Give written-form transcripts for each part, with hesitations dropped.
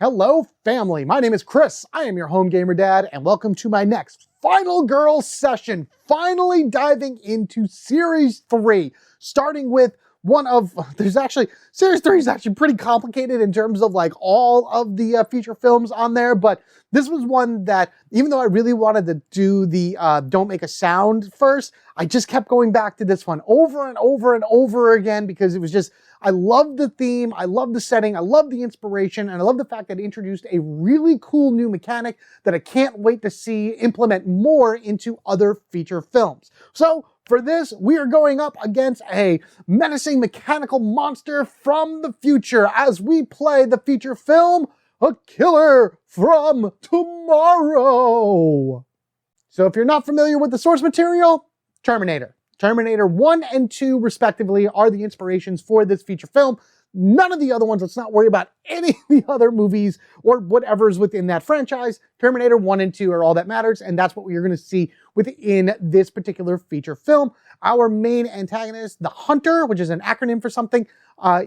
Hello, family. My name is Chris. I am your home gamer dad, and welcome to my next Final Girl session. Finally diving into Series 3, starting with Series 3 is actually pretty complicated in terms of like all of the feature films on there, but this was one that, even though I really wanted to do the Don't Make a Sound first, I just kept going back to this one over and over and over again because it was just, I love the theme, I love the setting, I love the inspiration, and I love the fact that it introduced a really cool new mechanic that I can't wait to see implement more into other feature films. So for this, we are going up against a menacing mechanical monster from the future as we play the feature film, A Killer from Tomorrow. So if you're not familiar with the source material, Terminator 1 and 2 respectively are the inspirations for this feature film. None of the other ones, let's not worry about any of the other movies or whatever's within that franchise. Terminator 1 and 2 are all that matters, and that's what we're going to see within this particular feature film. Our main antagonist, the Hunter, which is an acronym for something,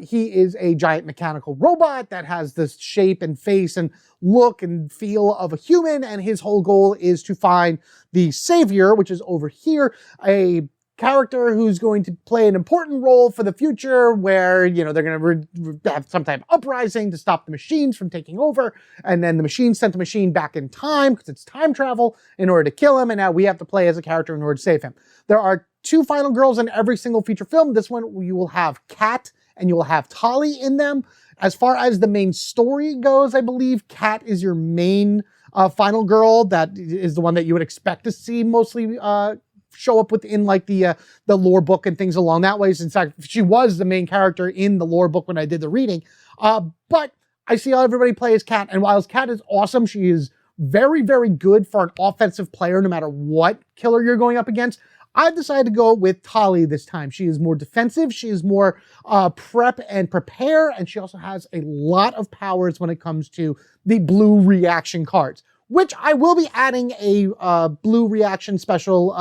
he is a giant mechanical robot that has this shape and face and look and feel of a human, and his whole goal is to find the Savior, which is over here, a character who's going to play an important role for the future where, you know, they're going to have some type of uprising to stop the machines from taking over. And then the machine sent the machine back in time because it's time travel in order to kill him. And now we have to play as a character in order to save him. There are 2 final girls in every single feature film. This one, you will have Kat and you will have Tali in them. As far as the main story goes, I believe Kat is your main final girl. That is the one that you would expect to see mostly show up within like the lore book and things along that ways. In fact, she was the main character in the lore book when I did the reading. But I see how everybody plays Kat, and while Kat is awesome, she is very, very good for an offensive player no matter what killer you're going up against. I've decided to go with Tali this time. She is more defensive, she is more prep and prepare, and she also has a lot of powers when it comes to the blue reaction cards, which I will be adding a blue reaction special,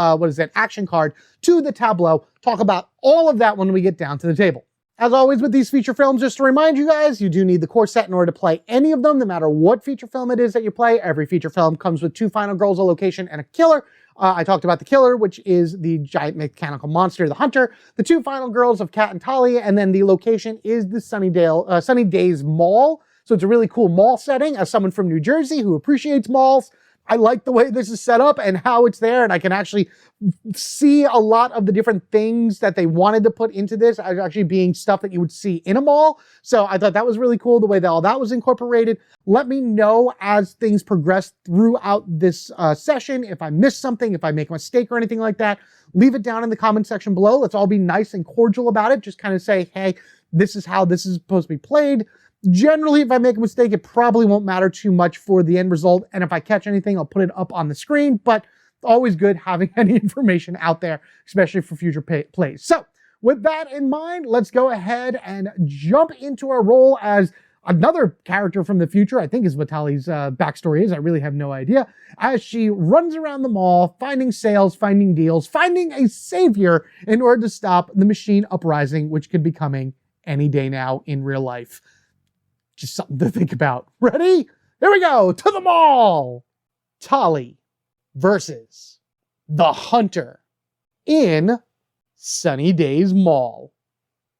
action card to the tableau. Talk about all of that when we get down to the table. As always with these feature films, just to remind you guys, you do need the core set in order to play any of them, no matter what feature film it is that you play. Every feature film comes with 2 final girls, a location, and a killer. I talked about the killer, which is the giant mechanical monster, the Hunter. The 2 final girls of Kat and Talia, and then the location is the Sunnydaze Mall. So it's a really cool mall setting. As someone from New Jersey who appreciates malls, I like the way this is set up and how it's there, and I can actually see a lot of the different things that they wanted to put into this as actually being stuff that you would see in a mall. So I thought that was really cool, the way that all that was incorporated. Let me know as things progress throughout this session. If I missed something, if I make a mistake or anything like that, leave it down in the comment section below. Let's all be nice and cordial about it. Just kind of say, hey, this is how this is supposed to be played. Generally, if I make a mistake, it probably won't matter too much for the end result. And if I catch anything, I'll put it up on the screen. But always good having any information out there, especially for future plays. So with that in mind, let's go ahead and jump into our role as another character from the future. I think is what Tali's backstory is. I really have no idea. As she runs around the mall, finding sales, finding deals, finding a savior in order to stop the machine uprising, which could be coming any day now in real life. Just something to think about. Ready? Here we go, to the mall! Tali versus the Hunter in Sunnydaze Mall.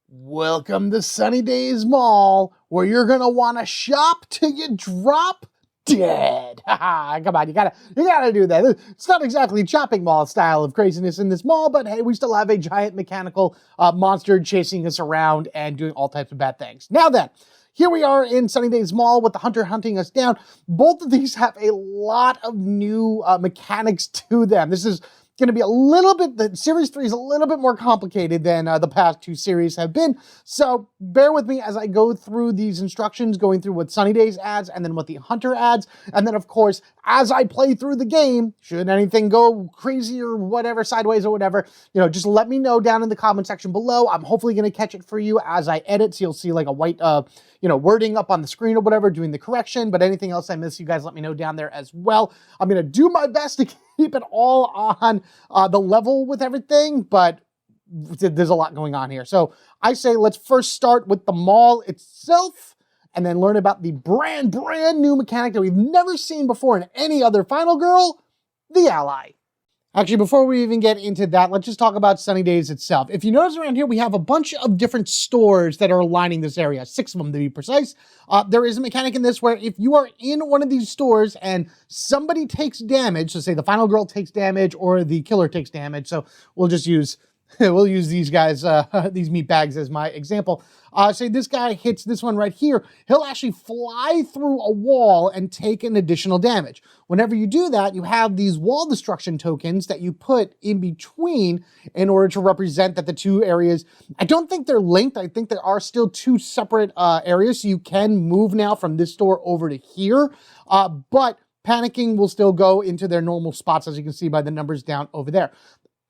Welcome to Sunnydaze Mall, where you're gonna wanna shop till you drop dead. Come on, you gotta do that. It's not exactly shopping mall style of craziness in this mall, but hey, we still have a giant mechanical monster chasing us around and doing all types of bad things. Now then, here we are in Sunnydaze Mall with the Hunter hunting us down. Both of these have a lot of new mechanics to them. This is going to be a little bit, the Series 3 is a little bit more complicated than the past 2 series have been. So bear with me as I go through these instructions, going through what Sunnydaze adds and then what the Hunter adds. And then, of course, as I play through the game, should anything go crazy or whatever, sideways or whatever, you know, just let me know down in the comment section below. I'm hopefully going to catch it for you as I edit. So you'll see like a white, wording up on the screen or whatever, doing the correction. But anything else I miss, you guys let me know down there as well. I'm going to do my best to keep it all on the level with everything, but there's a lot going on here. So I say let's first start with the mall itself. and then learn about the brand new mechanic that we've never seen before in any other Final Girl, the Ally. Actually, before we even get into that, let's just talk about Sunnydaze itself. If you notice around here, we have a bunch of different stores that are lining this area, 6 of them to be precise. There is a mechanic in this where if you are in one of these stores and somebody takes damage, so say the Final Girl takes damage or the killer takes damage, so we'll just use we'll use these guys, these meat bags as my example. Say this guy hits this one right here, he'll actually fly through a wall and take an additional damage. Whenever you do that, you have these wall destruction tokens that you put in between in order to represent that the two areas, I don't think they're linked. I think there are still 2 separate areas, so you can move now from this store over to here, but panicking will still go into their normal spots, as you can see by the numbers down over there.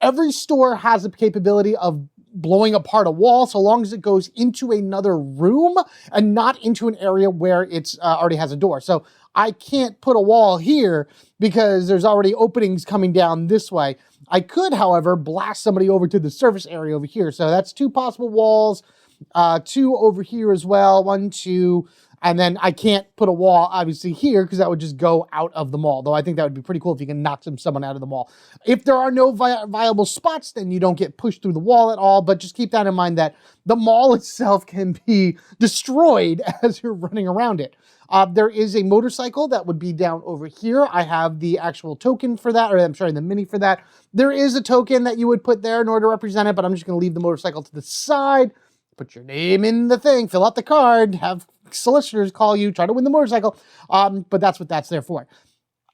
Every store has the capability of blowing apart a wall so long as it goes into another room and not into an area where it's already has a door. So I can't put a wall here because there's already openings coming down this way. I could, however, blast somebody over to the surface area over here. So that's 2 possible walls, 2 over here as well, 1, 2, and then I can't put a wall, obviously, here because that would just go out of the mall, though I think that would be pretty cool if you can knock someone out of the mall. If there are no viable spots, then you don't get pushed through the wall at all, but just keep that in mind that the mall itself can be destroyed as you're running around it. There is a motorcycle that would be down over here. I have the actual token for that, or I'm sorry, the mini for that. There is a token that you would put there in order to represent it, but I'm just going to leave the motorcycle to the side. Put your name in the thing, fill out the card, have solicitors call you, try to win the motorcycle, but that's what that's there for.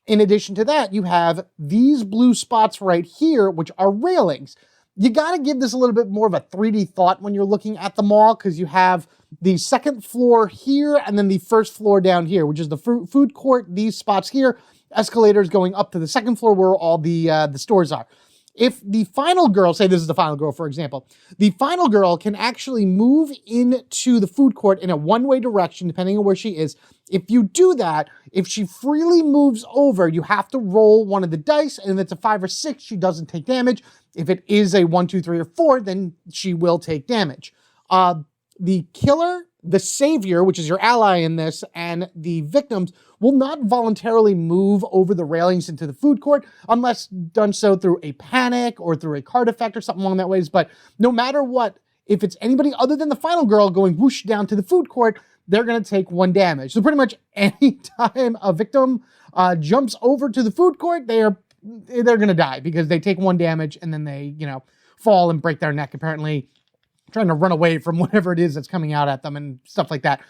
In addition to that, you have these blue spots right here, which are railings. You got to give this a little bit more of a 3D thought when you're looking at the mall, because you have the 2nd floor here and then the 1st floor down here, which is the food court, these spots here, escalators going up to the 2nd floor where all the stores are. If the Final Girl, say this is the Final Girl, for example, the Final Girl can actually move into the food court in a one-way direction, depending on where she is. If you do that, if she freely moves over, you have to roll one of the dice, and if it's a 5 or 6, she doesn't take damage. If it is a 1, 2, 3, or 4, then she will take damage. The killer, the savior, which is your ally in this, and the victims will not voluntarily move over the railings into the food court unless done so through a panic or through a card effect or something along that ways. But no matter what, if it's anybody other than the Final Girl going whoosh down to the food court, they're going to take 1 damage. So pretty much any time a victim jumps over to the food court, they're going to die because they take 1 damage and then they, fall and break their neck, apparently trying to run away from whatever it is that's coming out at them and stuff like that.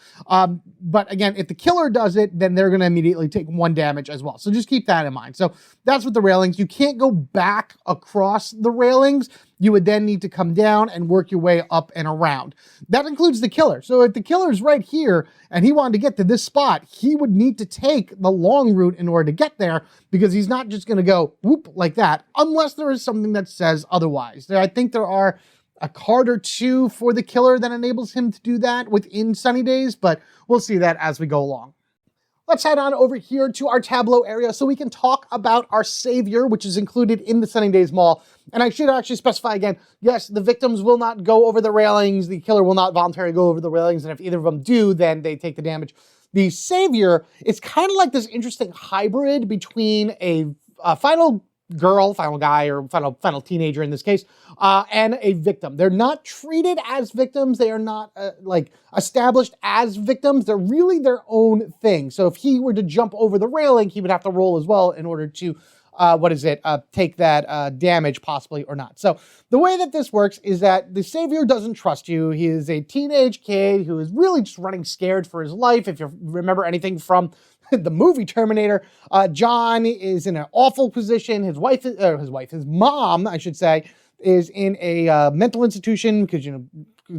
But again, if the killer does it, then they're going to immediately take 1 damage as well. So just keep that in mind. So that's with the railings. You can't go back across the railings. You would then need to come down and work your way up and around. That includes the killer. So if the killer's right here and he wanted to get to this spot, he would need to take the long route in order to get there, because he's not just going to go whoop like that, unless there is something that says otherwise. I think there are a card or 2 for the killer that enables him to do that within Sunnydaze, but we'll see that as we go along. Let's head on over here to our tableau area so we can talk about our savior, which is included in the Sunnydaze Mall. And I should actually specify again, yes, the victims will not go over the railings, the killer will not voluntarily go over the railings, and if either of them do, then they take the damage. The savior is kind of like this interesting hybrid between a final girl, final guy, or final teenager in this case, and a victim. They're not treated as victims. They are not established as victims. They're really their own thing. So if he were to jump over the railing, he would have to roll as well in order to take that damage possibly or not. So the way that this works is that the savior doesn't trust you. He is a teenage kid who is really just running scared for his life. If you remember anything from the movie Terminator, John is in an awful position. His mom, I should say, is in a mental institution because,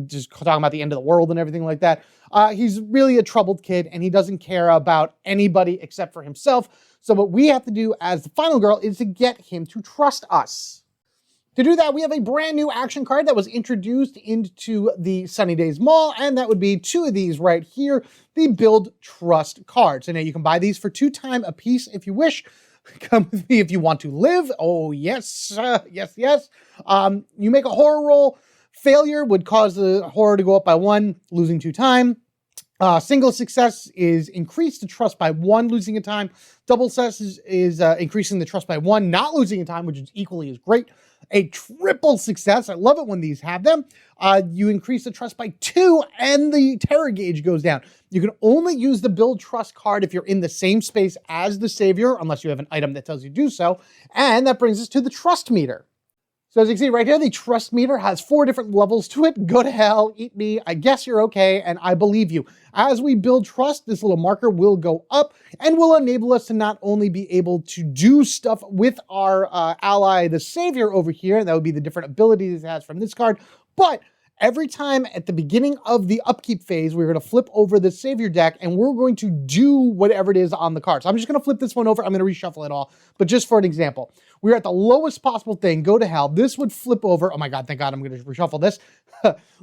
just talking about the end of the world and everything like that. He's really a troubled kid and he doesn't care about anybody except for himself. So what we have to do as the Final Girl is to get him to trust us. To do that, we have a brand new action card that was introduced into the Sunnydaze Mall, and that would be 2 of these right here, the Build Trust cards. And now you can buy these for 2 times a piece if you wish. Come with me if you want to live. Oh, yes, yes. You make a horror roll. Failure would cause the horror to go up by 1, losing 2 times. Single success is increase the trust by 1, losing a time. Double success is increasing the trust by 1, not losing a time, which is equally as great. A triple success, I love it when these have them. You increase the trust by 2 and the terror gauge goes down. You can only use the build trust card if you're in the same space as the savior, unless you have an item that tells you to do so. And that brings us to the trust meter. So as you can see right here, the trust meter has 4 different levels to it. Go to hell, eat me, I guess you're okay, and I believe you. As we build trust, this little marker will go up and will enable us to not only be able to do stuff with our ally, the savior over here, and that would be the different abilities it has from this card, but every time at the beginning of the upkeep phase, we're going to flip over the savior deck and we're going to do whatever it is on the card. So I'm just going to flip this one over. I'm going to reshuffle it all. But just for an example, we're at the lowest possible thing. Go to hell. This would flip over. Oh my God, thank God I'm going to reshuffle this.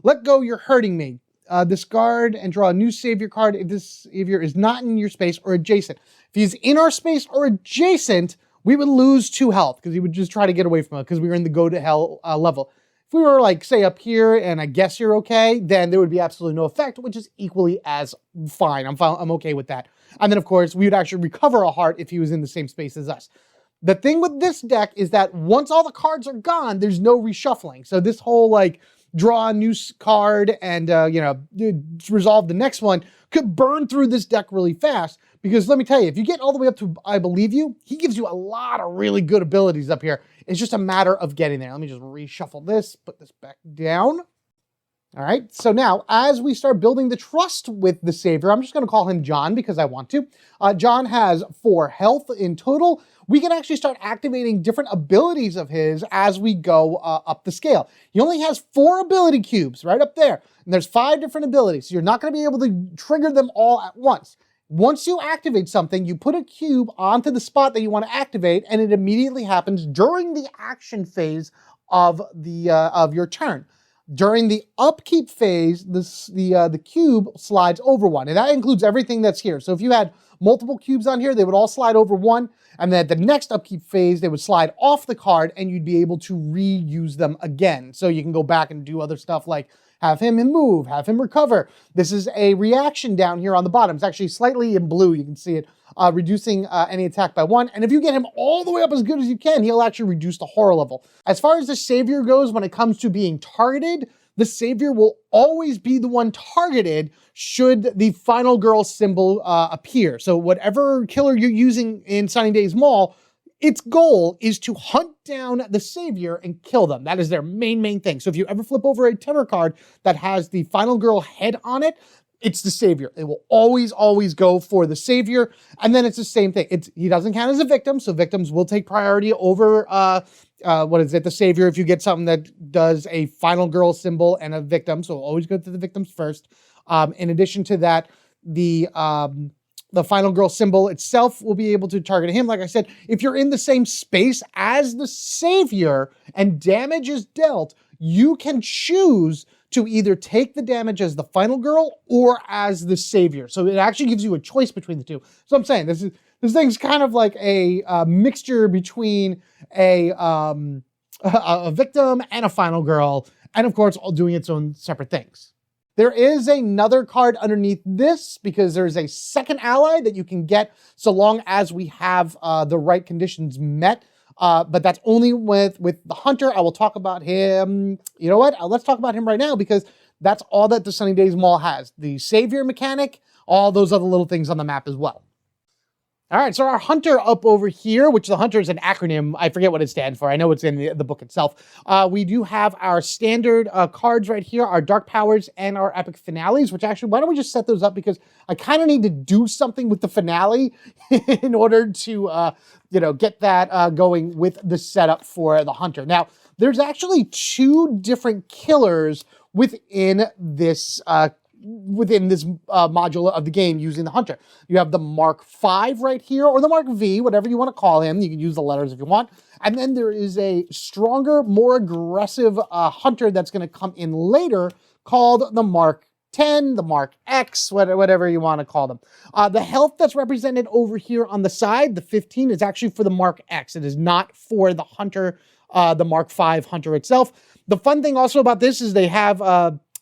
Let go. You're hurting me. Discard and draw a new savior card if this savior is not in your space or adjacent. If he's in our space or adjacent, we would lose 2 health because he would just try to get away from it because we were in the go to hell level. If we were like, say up here and I guess you're okay, then there would be absolutely no effect, which is equally as fine. I'm okay with that. And then of course, we would actually recover a heart if he was in the same space as us. The thing with this deck is that once all the cards are gone, there's no reshuffling. So this whole like draw a new card and, resolve the next one could burn through this deck really fast. Because let me tell you, if you get all the way up to I Believe You, he gives you a lot of really good abilities up here. It's just a matter of getting there. Let me just reshuffle this, put this back down. All right, so now as we start building the trust with the savior, I'm just going to call him John because I want to. John has 4 health in total. We can actually start activating different abilities of his as we go up the scale. He only has 4 ability cubes right up there, and there's 5 different abilities, so you're not going to be able to trigger them all at once. Once you activate something, you put a cube onto the spot that you want to activate, and it immediately happens during the action phase of your turn. During the upkeep phase, the cube slides over 1, and that includes everything that's here. So if you had multiple cubes on here, they would all slide over 1, and then at the next upkeep phase, they would slide off the card, and you'd be able to reuse them again. So you can go back and do other stuff like have him move, have him recover. This is a reaction down here on the bottom. It's actually slightly in blue. You can see it reducing any attack by 1. And if you get him all the way up as good as you can, he'll actually reduce the horror level. As far as the savior goes, when it comes to being targeted, the savior will always be the one targeted should the final girl symbol appear. So whatever killer you're using in Sunnydaze Mall, its goal is to hunt down the savior and kill them. That is their main thing. So if you ever flip over a terror card that has the final girl head on it, it's the savior. It will always go for the savior. And then it's the same thing. He doesn't count as a victim, so victims will take priority over, the savior if you get something that does a final girl symbol and a victim. So always go to the victims first. In addition to that, the final girl symbol itself will be able to target him. Like I said, if you're in the same space as the savior and damage is dealt, you can choose to either take the damage as the final girl or as the savior. So it actually gives you a choice between the two. So I'm saying this thing's kind of like a mixture between a victim and a final girl, and of course, all doing its own separate things. There is another card underneath this because there's a second ally that you can get so long as we have the right conditions met. But that's only with the hunter. I will talk about him. You know what? Let's talk about him right now because that's all that the Sunnydaze Mall has. The savior mechanic, all those other little things on the map as well. All right, so our hunter up over here, which the hunter is an acronym. I forget what it stands for. I know it's in the book itself. We do have our standard cards right here, our dark powers and our epic finales, which actually, why don't we just set those up? Because I kind of need to do something with the finale in order to, get that going with the setup for the hunter. Now, there's actually 2 different killers within this module of the game using the hunter. You have the Mark V right here, or the Mark V, whatever you want to call him. You can use the letters if you want. And then there is a stronger, more aggressive hunter that's going to come in later called the Mark 10, the Mark X, whatever you want to call them. The health that's represented over here on the side, the 15, is actually for the Mark X. It is not for the hunter, the Mark V hunter itself. The fun thing also about this is they have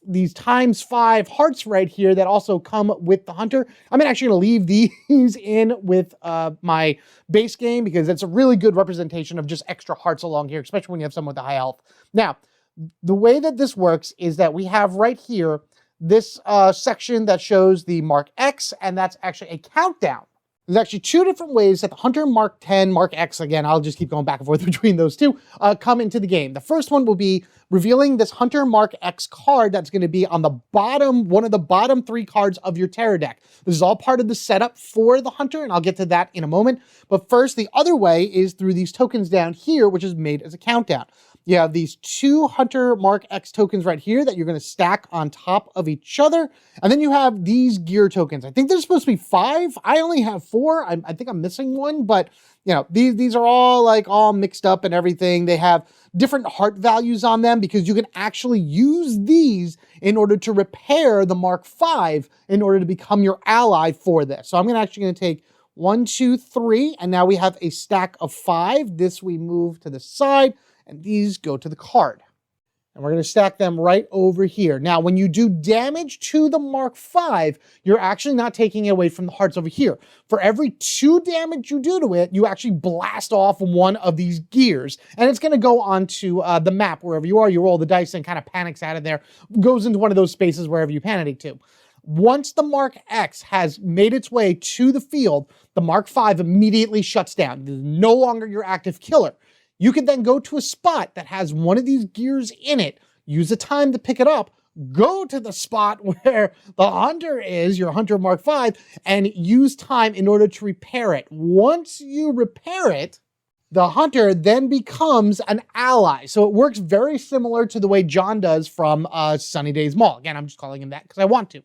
these ×5 hearts right here that also come with the hunter. I'm actually going to leave these in with my base game because it's a really good representation of just extra hearts along here, especially when you have someone with a high health. Now, the way that this works is that we have right here this section that shows the Mark X, and that's actually a countdown. There's actually 2 different ways that the Hunter Mark 10, Mark X, again, I'll just keep going back and forth between those two, come into the game. The first one will be revealing this Hunter Mark X card that's going to be on the bottom, one of the bottom 3 cards of your Terror deck. This is all part of the setup for the Hunter, and I'll get to that in a moment. But first, the other way is through these tokens down here, which is made as a countdown. You have these 2 Hunter Mark X tokens right here that you're going to stack on top of each other. And then you have these gear tokens. I think there's supposed to be 5. I only have 4. I think I'm missing one, but you know, these are all like all mixed up and everything. They have different heart values on them because you can actually use these in order to repair the Mark 5 in order to become your ally for this. So I'm actually going to take 1, 2, 3, and now we have a stack of 5. This we move to the side, and these go to the card. And we're going to stack them right over here. Now, when you do damage to the Mark 5, you're actually not taking it away from the hearts over here. For every 2 damage you do to it, you actually blast off one of these gears. And it's going to go onto the map wherever you are. You roll the dice and kind of panics out of there. Goes into one of those spaces wherever you panic to. Once the Mark X has made its way to the field, the Mark 5 immediately shuts down. It is no longer your active killer. You can then go to a spot that has one of these gears in it, use the time to pick it up, go to the spot where the hunter is, your Hunter Mark 5, and use time in order to repair it. Once you repair it, the hunter then becomes an ally. So it works very similar to the way John does from Sunnydaze Mall. Again, I'm just calling him that because I want to.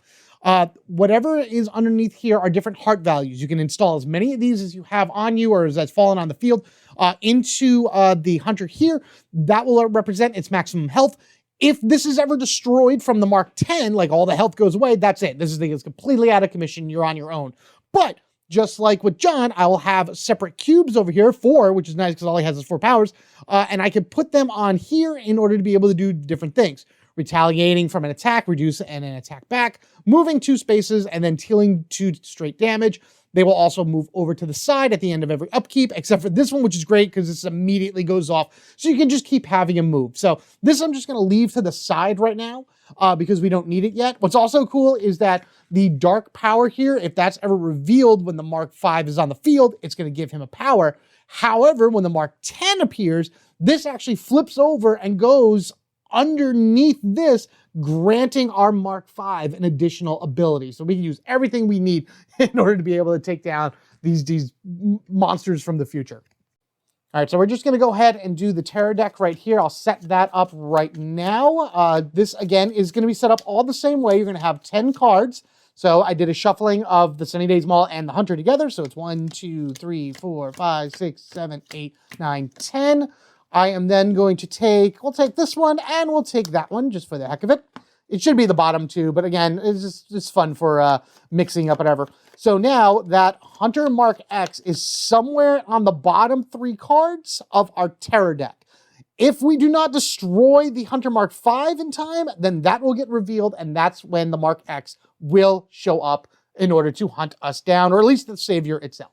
Whatever is underneath here are different heart values. You can install as many of these as you have on you or as fallen on the field into the hunter here. That will represent its maximum health. If this is ever destroyed from the Mark 10, like all the health goes away, that's it. This thing is completely out of commission. You're on your own. But just like with John, I will have separate cubes over here, 4, which is nice because all he has is 4 powers. And I can put them on here in order to be able to do different things. Retaliating from an attack, reduce and an attack back, moving 2 spaces, and then dealing 2 straight damage. They will also move over to the side at the end of every upkeep, except for this one, which is great because this immediately goes off. So you can just keep having him move. So this I'm just going to leave to the side right now because we don't need it yet. What's also cool is that the dark power here, if that's ever revealed when the Mark 5 is on the field, it's going to give him a power. However, when the Mark 10 appears, this actually flips over and goes underneath this, granting our Mark 5 an additional ability. So we can use everything we need in order to be able to take down these monsters from the future. All right, so we're just going to go ahead and do the Terror deck right here. I'll set that up right now. This, again, is going to be set up all the same way. You're going to have 10 cards. So I did a shuffling of the Sunnydaze Mall and the Hunter together. So it's 1, 2, 3, 4, 5, 6, 7, 8, 9, 10. I am then going to take, we'll take this one and we'll take that one just for the heck of it. It should be the bottom 2, but again, it's just fun for mixing up whatever. So now that Hunter Mark X is somewhere on the bottom 3 cards of our Terror deck. If we do not destroy the Hunter Mark 5 in time, then that will get revealed, and that's when the Mark X will show up in order to hunt us down, or at least the savior itself.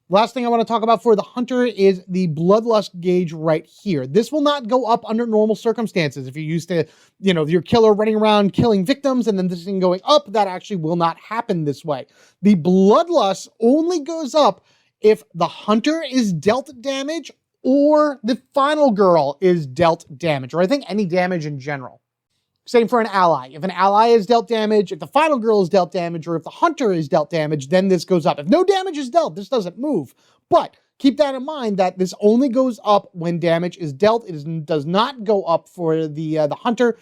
Last thing I want to talk about for the hunter is the Bloodlust gauge right here. This will not go up under normal circumstances. If you're used to, you know, your killer running around killing victims and then this thing going up, that actually will not happen this way. The Bloodlust only goes up if the hunter is dealt damage or the final girl is dealt damage, or I think any damage in general. Same for an ally. If an ally is dealt damage, if the final girl is dealt damage, or if the hunter is dealt damage, then this goes up. If no damage is dealt, this doesn't move. But keep that in mind that this only goes up when damage is dealt. It does not go up for the hunter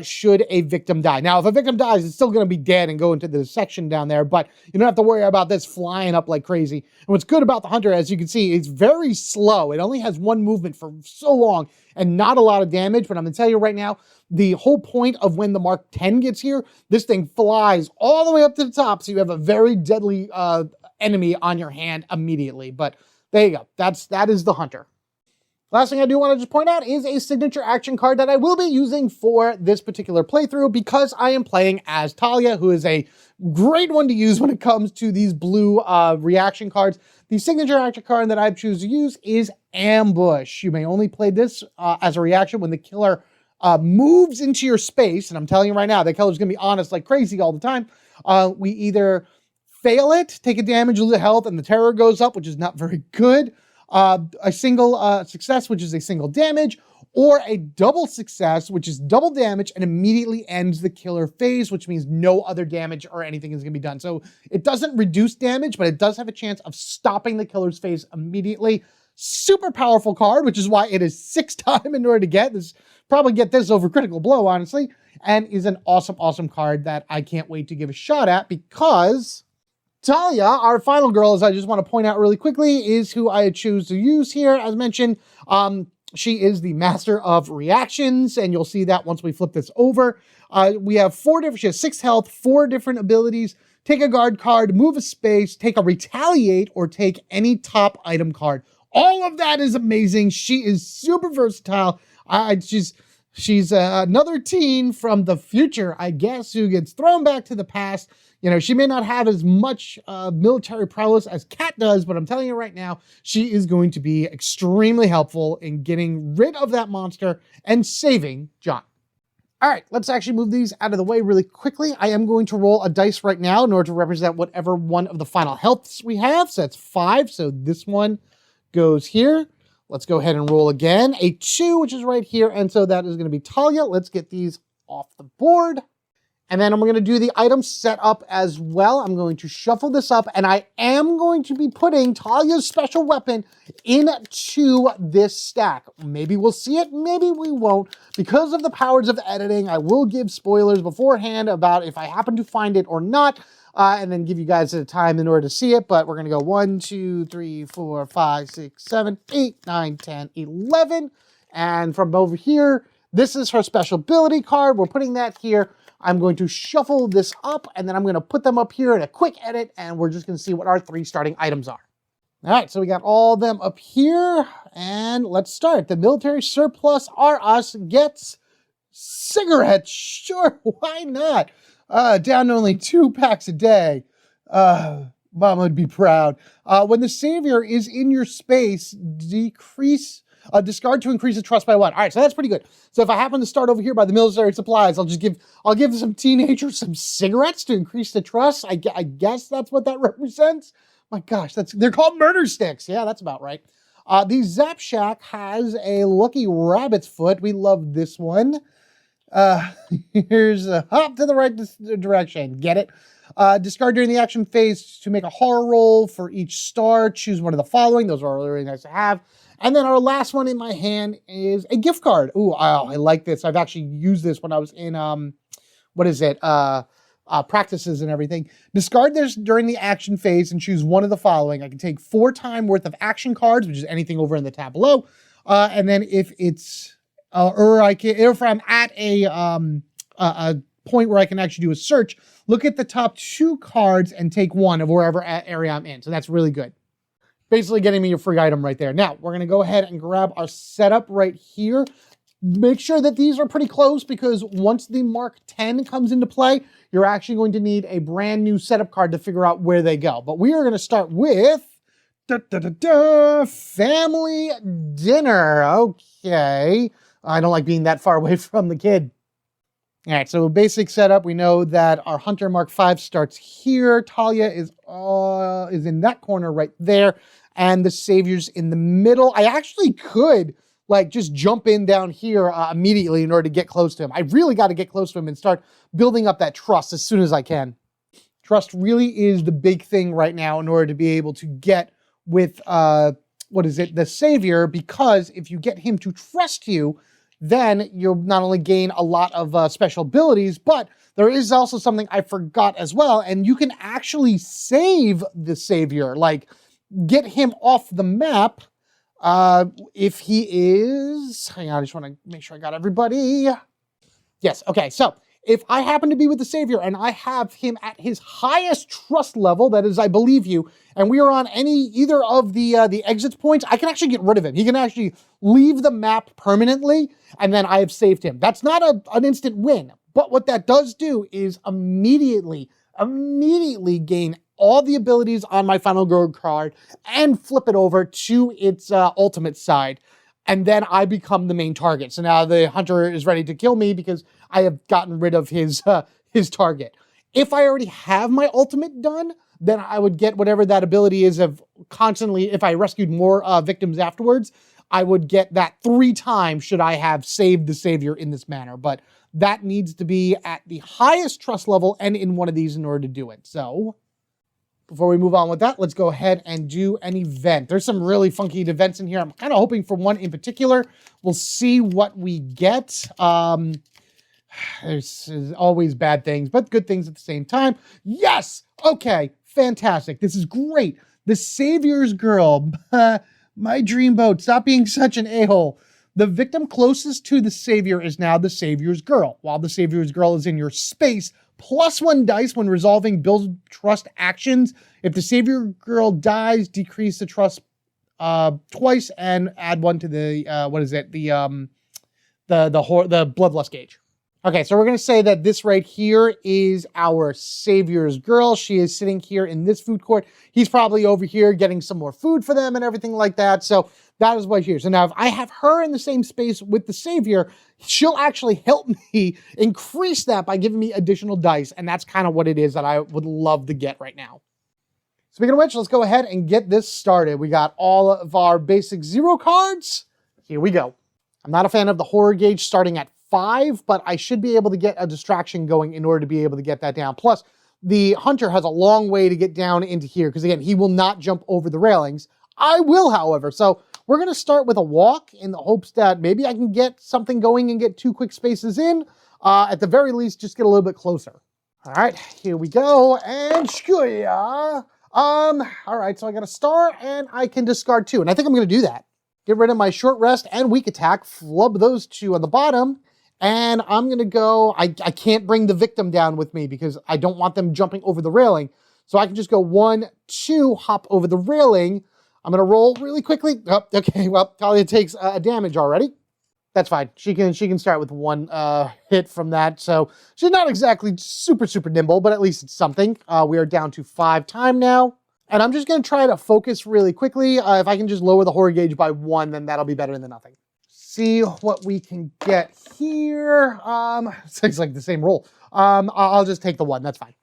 should a victim die. Now, if a victim dies, it's still going to be dead and go into the section down there, but you don't have to worry about this flying up like crazy. And what's good about the hunter, as you can see, it's very slow. It only has 1 movement for so long and not a lot of damage, but I'm going to tell you right now, the whole point of when the Mark 10 gets here, this thing flies all the way up to the top, so you have a very deadly enemy on your hand immediately. But there you go. That is the hunter. Last thing I do want to just point out is a signature action card that I will be using for this particular playthrough because I am playing as Talia, who is a great one to use when it comes to these blue reaction cards. The signature action card that I choose to use is Ambush. You may only play this as a reaction when the killer moves into your space, and I'm telling you right now, the killer's gonna be honest like crazy all the time. We either fail it, take a damage, lose health, and the terror goes up, which is not very good. A single success, which is a single damage, or a double success, which is double damage and immediately ends the killer phase, which means no other damage or anything is going to be done. So it doesn't reduce damage, but it does have a chance of stopping the killer's phase immediately. Super powerful card, which is why it is 6 time in order to get this. Probably get this over Critical Blow, honestly, and is an awesome, awesome card that I can't wait to give a shot at because Talia, our final girl, as I just want to point out really quickly, is who I choose to use here. As mentioned, she is the master of reactions, and you'll see that once we flip this over. We have she has 6 health, 4 different abilities. Take a guard card, move a space, take a retaliate, or take any top item card. All of that is amazing. She is super versatile. She's another teen from the future, I guess, who gets thrown back to the past. You know, she may not have as much military prowess as Kat does, but I'm telling you right now, she is going to be extremely helpful in getting rid of that monster and saving John. All right, let's actually move these out of the way really quickly. I am going to roll a dice right now in order to represent whatever one of the final healths we have. So that's 5. So this one goes here. Let's go ahead and roll again. A 2, which is right here. And so that is going to be Talia. Let's get these off the board. And then I'm going to do the item setup as well. I'm going to shuffle this up, and I am going to be putting Talia's special weapon into this stack. Maybe we'll see it, maybe we won't. Because of the powers of editing, I will give spoilers beforehand about if I happen to find it or not, and then give you guys a time in order to see it. But we're going to go 1, 2, 3, 4, 5, 6, 7, 8, 9, 10, 11. And from over here, this is her special ability card. We're putting that here. I'm going to shuffle this up, and then I'm going to put them up here in a quick edit, and we're just going to see what our 3 starting items are. All right, so we got all of them up here, and let's start. The military surplus R Us gets cigarettes. Sure, why not? Down to only 2 packs a day. Mom would be proud. When the savior is in your space, discard to increase the trust by 1. All right, so that's pretty good. So if I happen to start over here by the military supplies, I'll give some teenagers some cigarettes to increase the trust. I guess that's what that represents. My gosh, they're called murder sticks. Yeah, that's about right. The Zap Shack has a lucky rabbit's foot. We love this one. Here's a hop to the right direction. Get it? Discard during the action phase to make a horror roll for each star. Choose one of the following. Those are really nice to have. And then our last one in my hand is a gift card. Ooh, I like this. I've actually used this when I was in, practices and everything. Discard this during the action phase and choose one of the following. I can take 4 time worth of action cards, which is anything over in the tab below. And then if it's, if I'm at a point where I can actually do a search, look at the top 2 cards and take 1 of wherever area I'm in. So that's really good. Basically getting me a free item right there. Now, we're going to go ahead and grab our setup right here. Make sure that these are pretty close because once the Mark 10 comes into play, you're actually going to need a brand new setup card to figure out where they go. But we are going to start with family dinner. Okay. I don't like being that far away from the kid. All right, so basic setup. We know that our Hunter Mark 5 starts here. Talia is in that corner right there. And the Savior's in the middle. I actually could just jump in down here immediately in order to get close to him. I really got to get close to him and start building up that trust as soon as I can. Trust really is the big thing right now in order to be able to get with, the Savior, because if you get him to trust you, then you'll not only gain a lot of special abilities, but there is also something I forgot as well, and you can actually save the Savior, get him off the map if he is, hang on, I just want to make sure I got everybody. Yes, okay, so if I happen to be with the Savior and I have him at his highest trust level, that is, I believe you, and we are on either of the exit points, I can actually get rid of him. He can actually leave the map permanently, and then I have saved him. That's not an instant win, but what that does do is immediately gain all the abilities on my final girl card and flip it over to its ultimate side. And then I become the main target. So now the hunter is ready to kill me because I have gotten rid of his target. If I already have my ultimate done, then I would get whatever that ability is of constantly, if I rescued more victims afterwards, I would get that 3 times should I have saved the Savior in this manner. But that needs to be at the highest trust level and in one of these in order to do it. So before we move on with that, let's go ahead and do an event. There's some really funky events in here. I'm kind of hoping for one in particular. We'll see what we get. There's always bad things, but good things at the same time. Yes! Okay, fantastic. This is great. The Savior's Girl. My dreamboat. Stop being such an a-hole. The victim closest to the Savior is now the Savior's Girl. While the Savior's Girl is in your space, +1 dice when resolving build trust actions. If the Savior Girl dies, decrease the trust twice and add 1 to the the Bloodlust gauge. Okay, so we're going to say that this right here is our Savior's Girl. She is sitting here in this food court. He's probably over here getting some more food for them and everything like that. So that is what here. So now if I have her in the same space with the Savior, she'll actually help me increase that by giving me additional dice. And that's kind of what it is that I would love to get right now. Speaking of which, let's go ahead and get this started. We got all of our basic 0 cards. Here we go. I'm not a fan of the horror gauge starting at 5, but I should be able to get a distraction going in order to be able to get that down. Plus, the hunter has a long way to get down into here because, again, he will not jump over the railings. I will, however. So we're going to start with a walk in the hopes that maybe I can get something going and get 2 quick spaces in. At the very least, just get a little bit closer. All right, here we go. And shkuya. All right, so I got a star and I can discard 2. And I think I'm going to do that. Get rid of my short rest and weak attack. Flub those 2 on the bottom. And I'm going to go, I can't bring the victim down with me because I don't want them jumping over the railing. So I can just go 1, 2, hop over the railing. I'm going to roll really quickly. Oh, okay, well, Talia takes a damage already. That's fine. She can start with 1 hit from that. So she's not exactly super nimble, but at least it's something. We are down to 5 time now. And I'm just going to try to focus really quickly. If I can just lower the horror gauge by 1, then that'll be better than nothing. See what we can get here. It's like the same roll. I'll just take the 1. That's fine.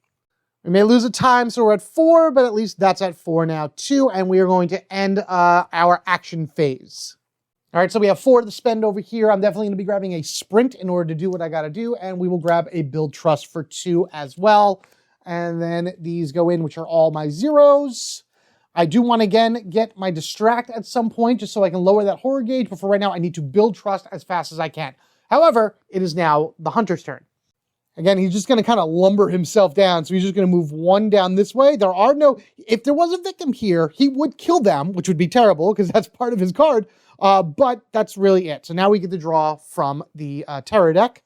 We may lose a time, so we're at 4, but at least that's at 4 now too. And we are going to end our action phase. All right, so we have 4 to spend over here. I'm definitely going to be grabbing a sprint in order to do what I got to do, and we will grab a build trust for 2 as well. And then these go in, which are all my 0s. I do want to, again, get my distract at some point just so I can lower that horror gauge, but for right now, I need to build trust as fast as I can. However, it is now the hunter's turn. Again, he's just going to kind of lumber himself down, so he's just going to move 1 down this way. There are no... If there was a victim here, he would kill them, which would be terrible because that's part of his card, but that's really it. So now we get to draw from the terror deck.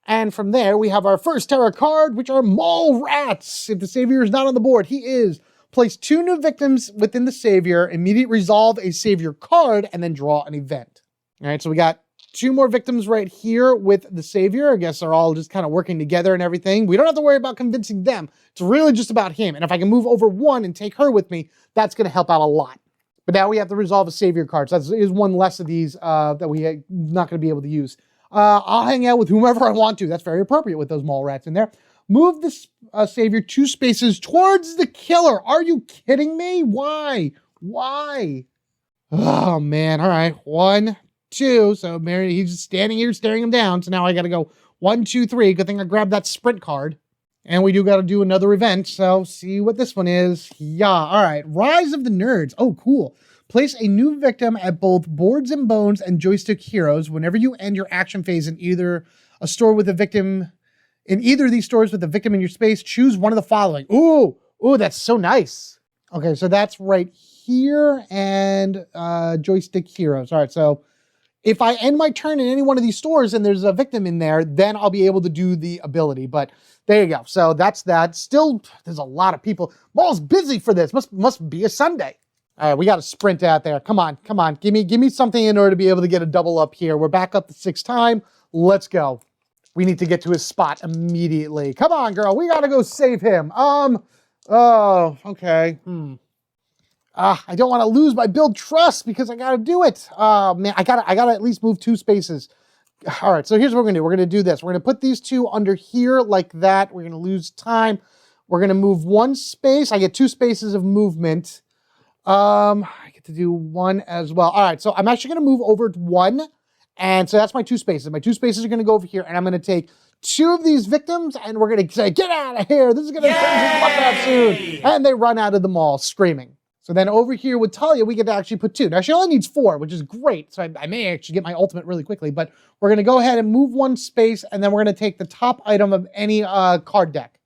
And from there, we have our first terror card, which are Mall Rats. If the Savior is not on the board, he is... Place 2 new victims within the Savior, immediately resolve a Savior card, and then draw an event. All right, so we got 2 more victims right here with the Savior. I guess they're all just kind of working together and everything. We don't have to worry about convincing them. It's really just about him. And if I can move over 1 and take her with me, that's going to help out a lot. But now we have to resolve a Savior card. So that is 1 less of these that we're not going to be able to use. I'll hang out with whomever I want to. That's very appropriate with those Mall Rats in there. Move the Savior 2 spaces towards the killer. Are you kidding me? Why? Why? Oh, man. All right. 1, 2. So Mary, he's just standing here staring him down. So now I got to go 1, 2, 3. Good thing I grabbed that sprint card. And we do got to do another event. So see what this one is. Yeah. All right. Rise of the Nerds. Oh, cool. Place a new victim at both Boards and Bones and Joystick Heroes whenever you end your action phase in either a store with a victim... In either of these stores with a victim in your space, choose one of the following. Ooh, that's so nice. Okay, so that's right here and Joystick Heroes. All right, so If I end my turn in any one of these stores and there's a victim in there, then I'll be able to do the ability. But there you go. So that's that. Still, there's a lot of people. Mall's busy for this. Must be a Sunday. All right, we got to sprint out there. Come on, come on. Give me something in order to be able to get a double up here. We're back up to 6th time. Let's go. We need to get to his spot immediately. Come on, girl. We got to go save him. Oh, okay. I don't want to lose my build trust because I got to do it. Man, I gotta at least move 2 spaces. All right, so here's what we're gonna do. We're gonna do this. We're gonna put these 2 under here like that. We're gonna lose time. We're gonna move 1 space. I get 2 spaces of movement. I get to do 1 as well. All right, so I'm actually gonna move over to 1. And so that's my 2 spaces. My 2 spaces are gonna go over here, and I'm gonna take 2 of these victims, and we're gonna say, get out of here. This is gonna turn into bloodbath soon. And they run out of the mall screaming. So then over here with Talia, we get to actually put 2. Now, she only needs 4, which is great. So I may actually get my ultimate really quickly. But we're going to go ahead and move 1 space, and then we're going to take the top item of any card deck.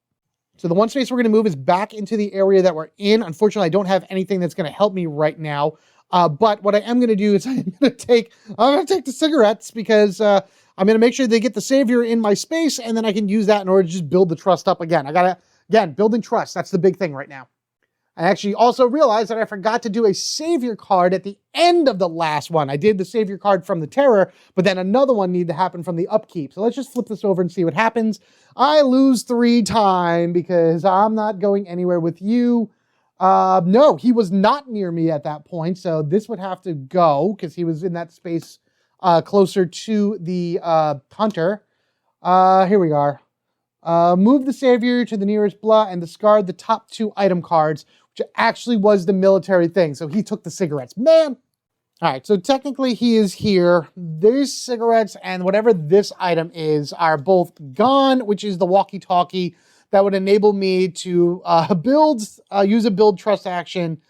So the 1 space we're going to move is back into the area that we're in. Unfortunately, I don't have anything that's going to help me right now. But what I am going to do is I'm going to take the cigarettes because I'm going to make sure they get the savior in my space, and then I can use that in order to just build the trust up again. Again, building trust. That's the big thing right now. I actually also realized that I forgot to do a savior card at the end of the last one. I did the savior card from the terror, but then another one needed to happen from the upkeep. So let's just flip this over and see what happens. I lose 3 time because I'm not going anywhere with you. No, he was not near me at that point. So this would have to go because he was in that space closer to the hunter. Here we are. Move the savior to the nearest blah and discard the top 2 item cards, which actually was the military thing. So he took the cigarettes. Man! All right, so technically he is here. These cigarettes and whatever this item is are both gone, which is the walkie-talkie that would enable me to use a build trust action,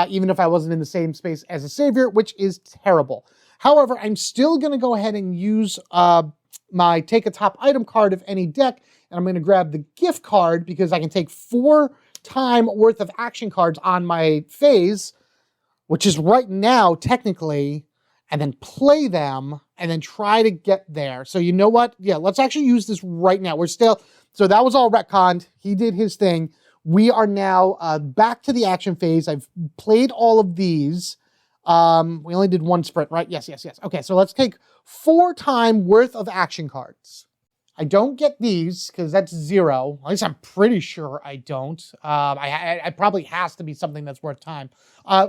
even if I wasn't in the same space as a savior, which is terrible. However, I'm still going to go ahead and use my take a top item card of any deck, and I'm going to grab the gift card because I can take 4 time worth of action cards on my phase, which is right now technically, and then play them and then try to get there. So you know what? Yeah, let's actually use this right now. So that was all retconned. He did his thing. We are now back to the action phase. I've played all of these. We only did 1 sprint, right? Yes. Okay, so let's take 4 time worth of action cards. I don't get these because that's 0. At least I'm pretty sure I don't. I probably has to be something that's worth time.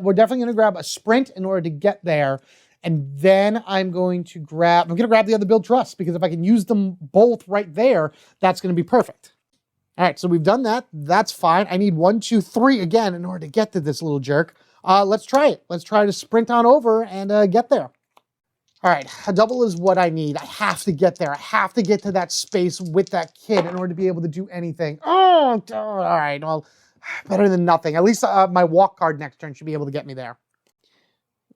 We're definitely going to grab a sprint in order to get there. And then I'm going to grab the other build trust because if I can use them both right there, that's going to be perfect. All right, so we've done that. That's fine. I need 1, 2, 3 again in order to get to this little jerk. Let's try it. Let's try to sprint on over and get there. All right, a double is what I need. I have to get there. I have to get to that space with that kid in order to be able to do anything. Oh, all right. Well, better than nothing. At least my walk card next turn should be able to get me there.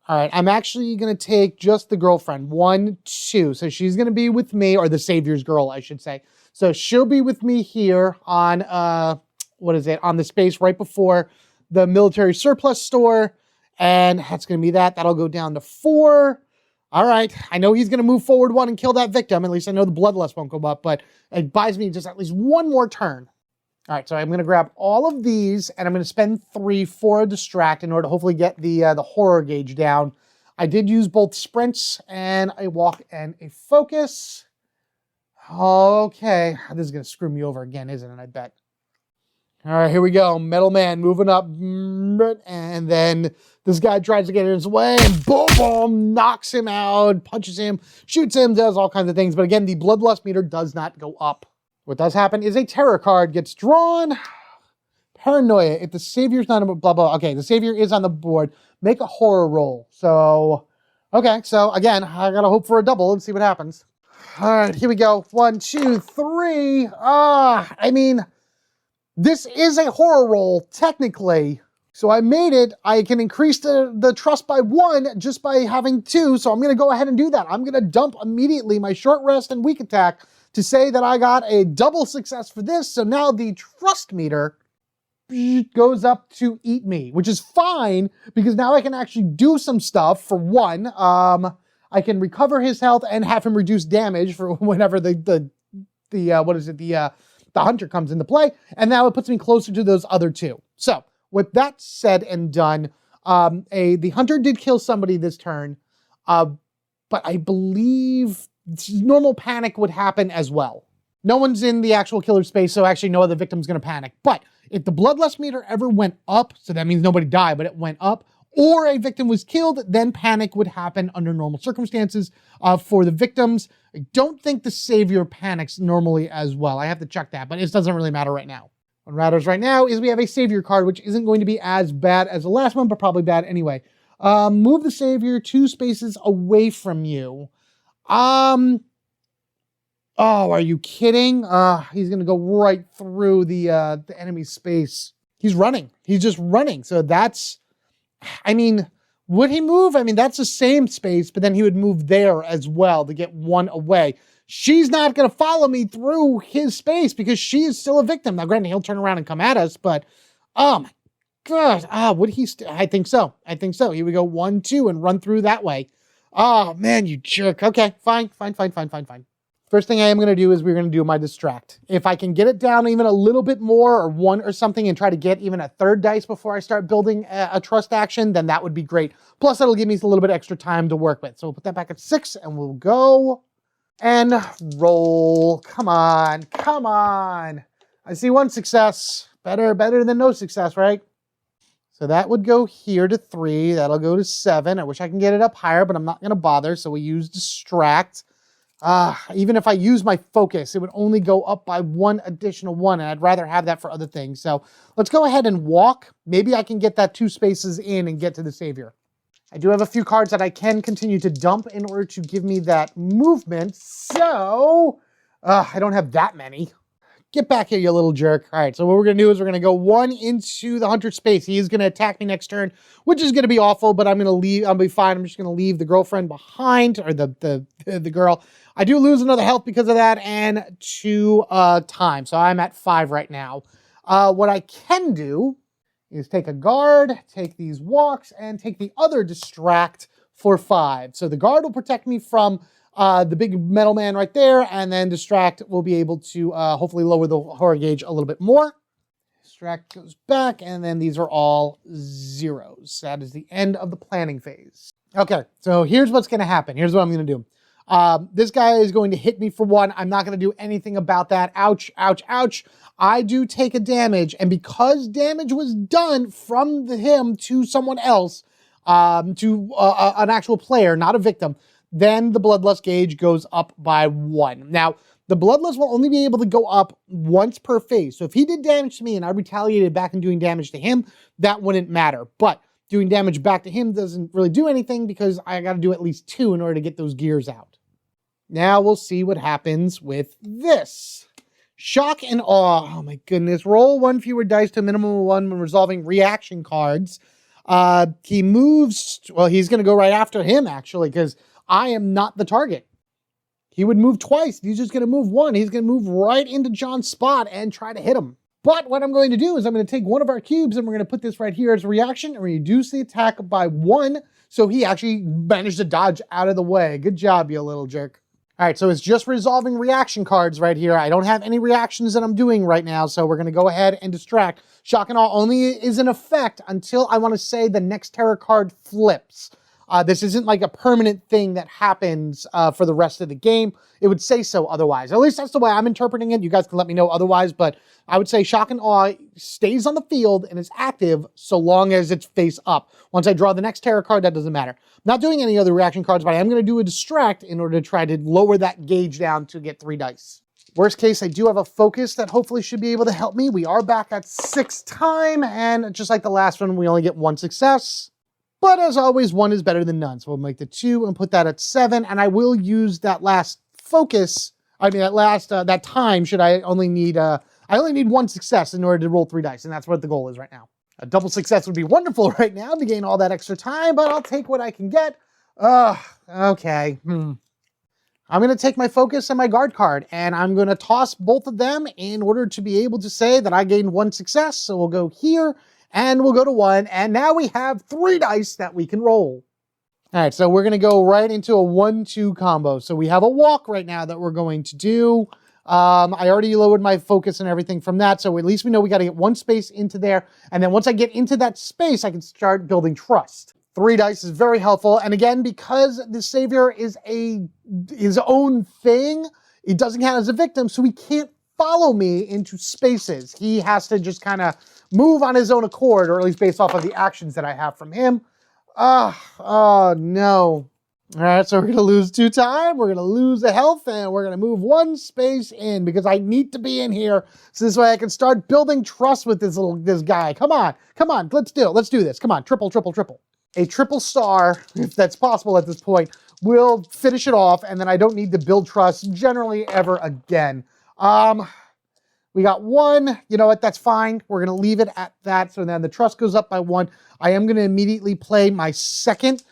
All right, I'm actually going to take just the girlfriend. 1, 2. So she's going to be with me, or the savior's girl, I should say. So she'll be with me here on, on the space right before the military surplus store. And that's going to be that. That'll go down to 4. All right, I know he's going to move forward 1 and kill that victim. At least I know the Bloodlust won't go up, but it buys me just at least 1 more turn. All right, so I'm going to grab all of these, and I'm going to spend 3 for a distract in order to hopefully get the horror gauge down. I did use both sprints and a walk and a focus. Okay, this is going to screw me over again, isn't it? I bet. All right, here we go. Metal Man moving up. And then this guy tries to get in his way and boom, boom, knocks him out, punches him, shoots him, does all kinds of things. But again, the Bloodlust meter does not go up. What does happen is a terror card gets drawn. Paranoia. If the savior's not blah, blah. Okay, the savior is on the board. Make a horror roll. So, okay. So again, I got to hope for a double and see what happens. All right, here we go. 1, 2, 3. I mean, this is a horror roll, technically. So I made it. I can increase the trust by 1 just by having 2. So I'm going to go ahead and do that. I'm going to dump immediately my short rest and weak attack to say that I got a double success for this. So now the trust meter goes up to eat me, which is fine because now I can actually do some stuff for 1. I can recover his health and have him reduce damage for whenever the hunter comes into play. And now it puts me closer to those other two. So with that said and done, the hunter did kill somebody this turn, but I believe normal panic would happen as well. No one's in the actual killer space, so actually no other victim's going to panic. But if the Bloodlust meter ever went up, so that means nobody died, but it went up, or a victim was killed, then panic would happen under normal circumstances for the victims. I don't think the Savior panics normally as well. I have to check that, but it doesn't really matter right now. What matters right now is we have a Savior card, which isn't going to be as bad as the last one, but probably bad anyway. Move the Savior 2 spaces away from you. Oh, are you kidding? He's going to go right through the enemy's space. He's running. He's just running. So that's, I mean, would he move? I mean, that's the same space, but then he would move there as well to get one away. She's not going to follow me through his space because she is still a victim. Now, granted, he'll turn around and come at us, but, oh my God. Would he? I think so. I think so. Here we go. 1, 2, and run through that way. Oh, man, you jerk. Okay, fine. First thing I am going to do is we're going to do my distract. If I can get it down even a little bit more or 1 or something and try to get even a 3rd dice before I start building a trust action, then that would be great. Plus, that'll give me a little bit extra time to work with. So we'll put that back at 6 and we'll go and roll. Come on. I see 1 success. Better than no success, right? So that would go here to 3. That'll go to 7. I wish I can get it up higher, but I'm not going to bother. So we use distract. Even if I use my focus, it would only go up by 1 additional 1, and I'd rather have that for other things. So let's go ahead and walk. Maybe I can get that 2 spaces in and get to the Savior. I do have a few cards that I can continue to dump in order to give me that movement. So, I don't have that many. Get back here, you little jerk. All right, so what we're going to do is we're going to go 1 into the hunter space. He is going to attack me next turn, which is going to be awful, but I'm going to leave. I'll be fine. I'm just going to leave the girlfriend behind, or the girl. I do lose another health because of that, and 2 time. So I'm at 5 right now. What I can do is take a guard, take these walks, and take the other distract for 5. So the guard will protect me from the big metal man right there, and then distract will be able to hopefully lower the horror gauge a little bit more. Distract goes back, and then these are all 0s. That is the end of the planning phase. Okay, so here's what's going to happen. Here's what I'm going to do. This guy is going to hit me for 1. I'm not going to do anything about that. Ouch, ouch, ouch. I do take a damage, and because damage was done from him to someone else, to an actual player, not a victim, then the Bloodlust gauge goes up by 1. Now, the Bloodlust will only be able to go up once per phase. So if he did damage to me and I retaliated back and doing damage to him, that wouldn't matter. But doing damage back to him doesn't really do anything because I got to do at least 2 in order to get those gears out. Now we'll see what happens with this. Shock and awe. Oh my goodness. Roll 1 fewer dice to a minimum of 1 when resolving reaction cards. He moves. Well, he's going to go right after him, actually, because I am not the target. He would move twice. He's just going to move 1. He's going to move right into John's spot and try to hit him. But what I'm going to do is I'm going to take 1 of our cubes and we're going to put this right here as a reaction and reduce the attack by 1. So he actually managed to dodge out of the way. Good job, you little jerk. All right, so it's just resolving reaction cards right here. I don't have any reactions that I'm doing right now, so we're going to go ahead and distract. Shock and awe only is in effect until I want to say the next terror card flips. This isn't like a permanent thing that happens for the rest of the game. It would say so otherwise. At least that's the way I'm interpreting it. You guys can let me know otherwise, but I would say shock and awe stays on the field and is active so long as it's face up. Once I draw the next terror card, that doesn't matter. I'm not doing any other reaction cards, but I am going to do a distract in order to try to lower that gauge down to get 3 dice. Worst case, I do have a focus that hopefully should be able to help me. We are back at 6 time, and just like the last one, we only get 1 success. But as always, 1 is better than none. So we'll make the 2 and put that at 7. And I will use that last focus. I mean, that time should I only need 1 success in order to roll 3 dice. And that's what the goal is right now. A double success would be wonderful right now to gain all that extra time, but I'll take what I can get. Okay. I'm going to take my focus and my guard card, and I'm going to toss both of them in order to be able to say that I gained 1 success. So we'll go here. And we'll go to 1, and now we have 3 dice that we can roll. All right, so we're going to go right into a 1-2 combo. So we have a walk right now that we're going to do. I already lowered my focus and everything from that, so at least we know we got to get one space into there. And then once I get into that space, I can start building trust. 3 dice is very helpful. And again, because the Savior is his own thing, it doesn't count as a victim, so he can't follow me into spaces. He has to just kind of move on his own accord, or at least based off of the actions that I have from him. Oh no. All right, so we're going to lose 2 time, we're going to lose a health, and we're going to move 1 space in because I need to be in here so this way I can start building trust with this guy. Come on, let's do it. Let's do this. Come on, triple. A triple star, if that's possible at this point, will finish it off, and then I don't need to build trust generally ever again. We got 1. You know what? That's fine. We're going to leave it at that. So then the trust goes up by 1. I am going to immediately play my second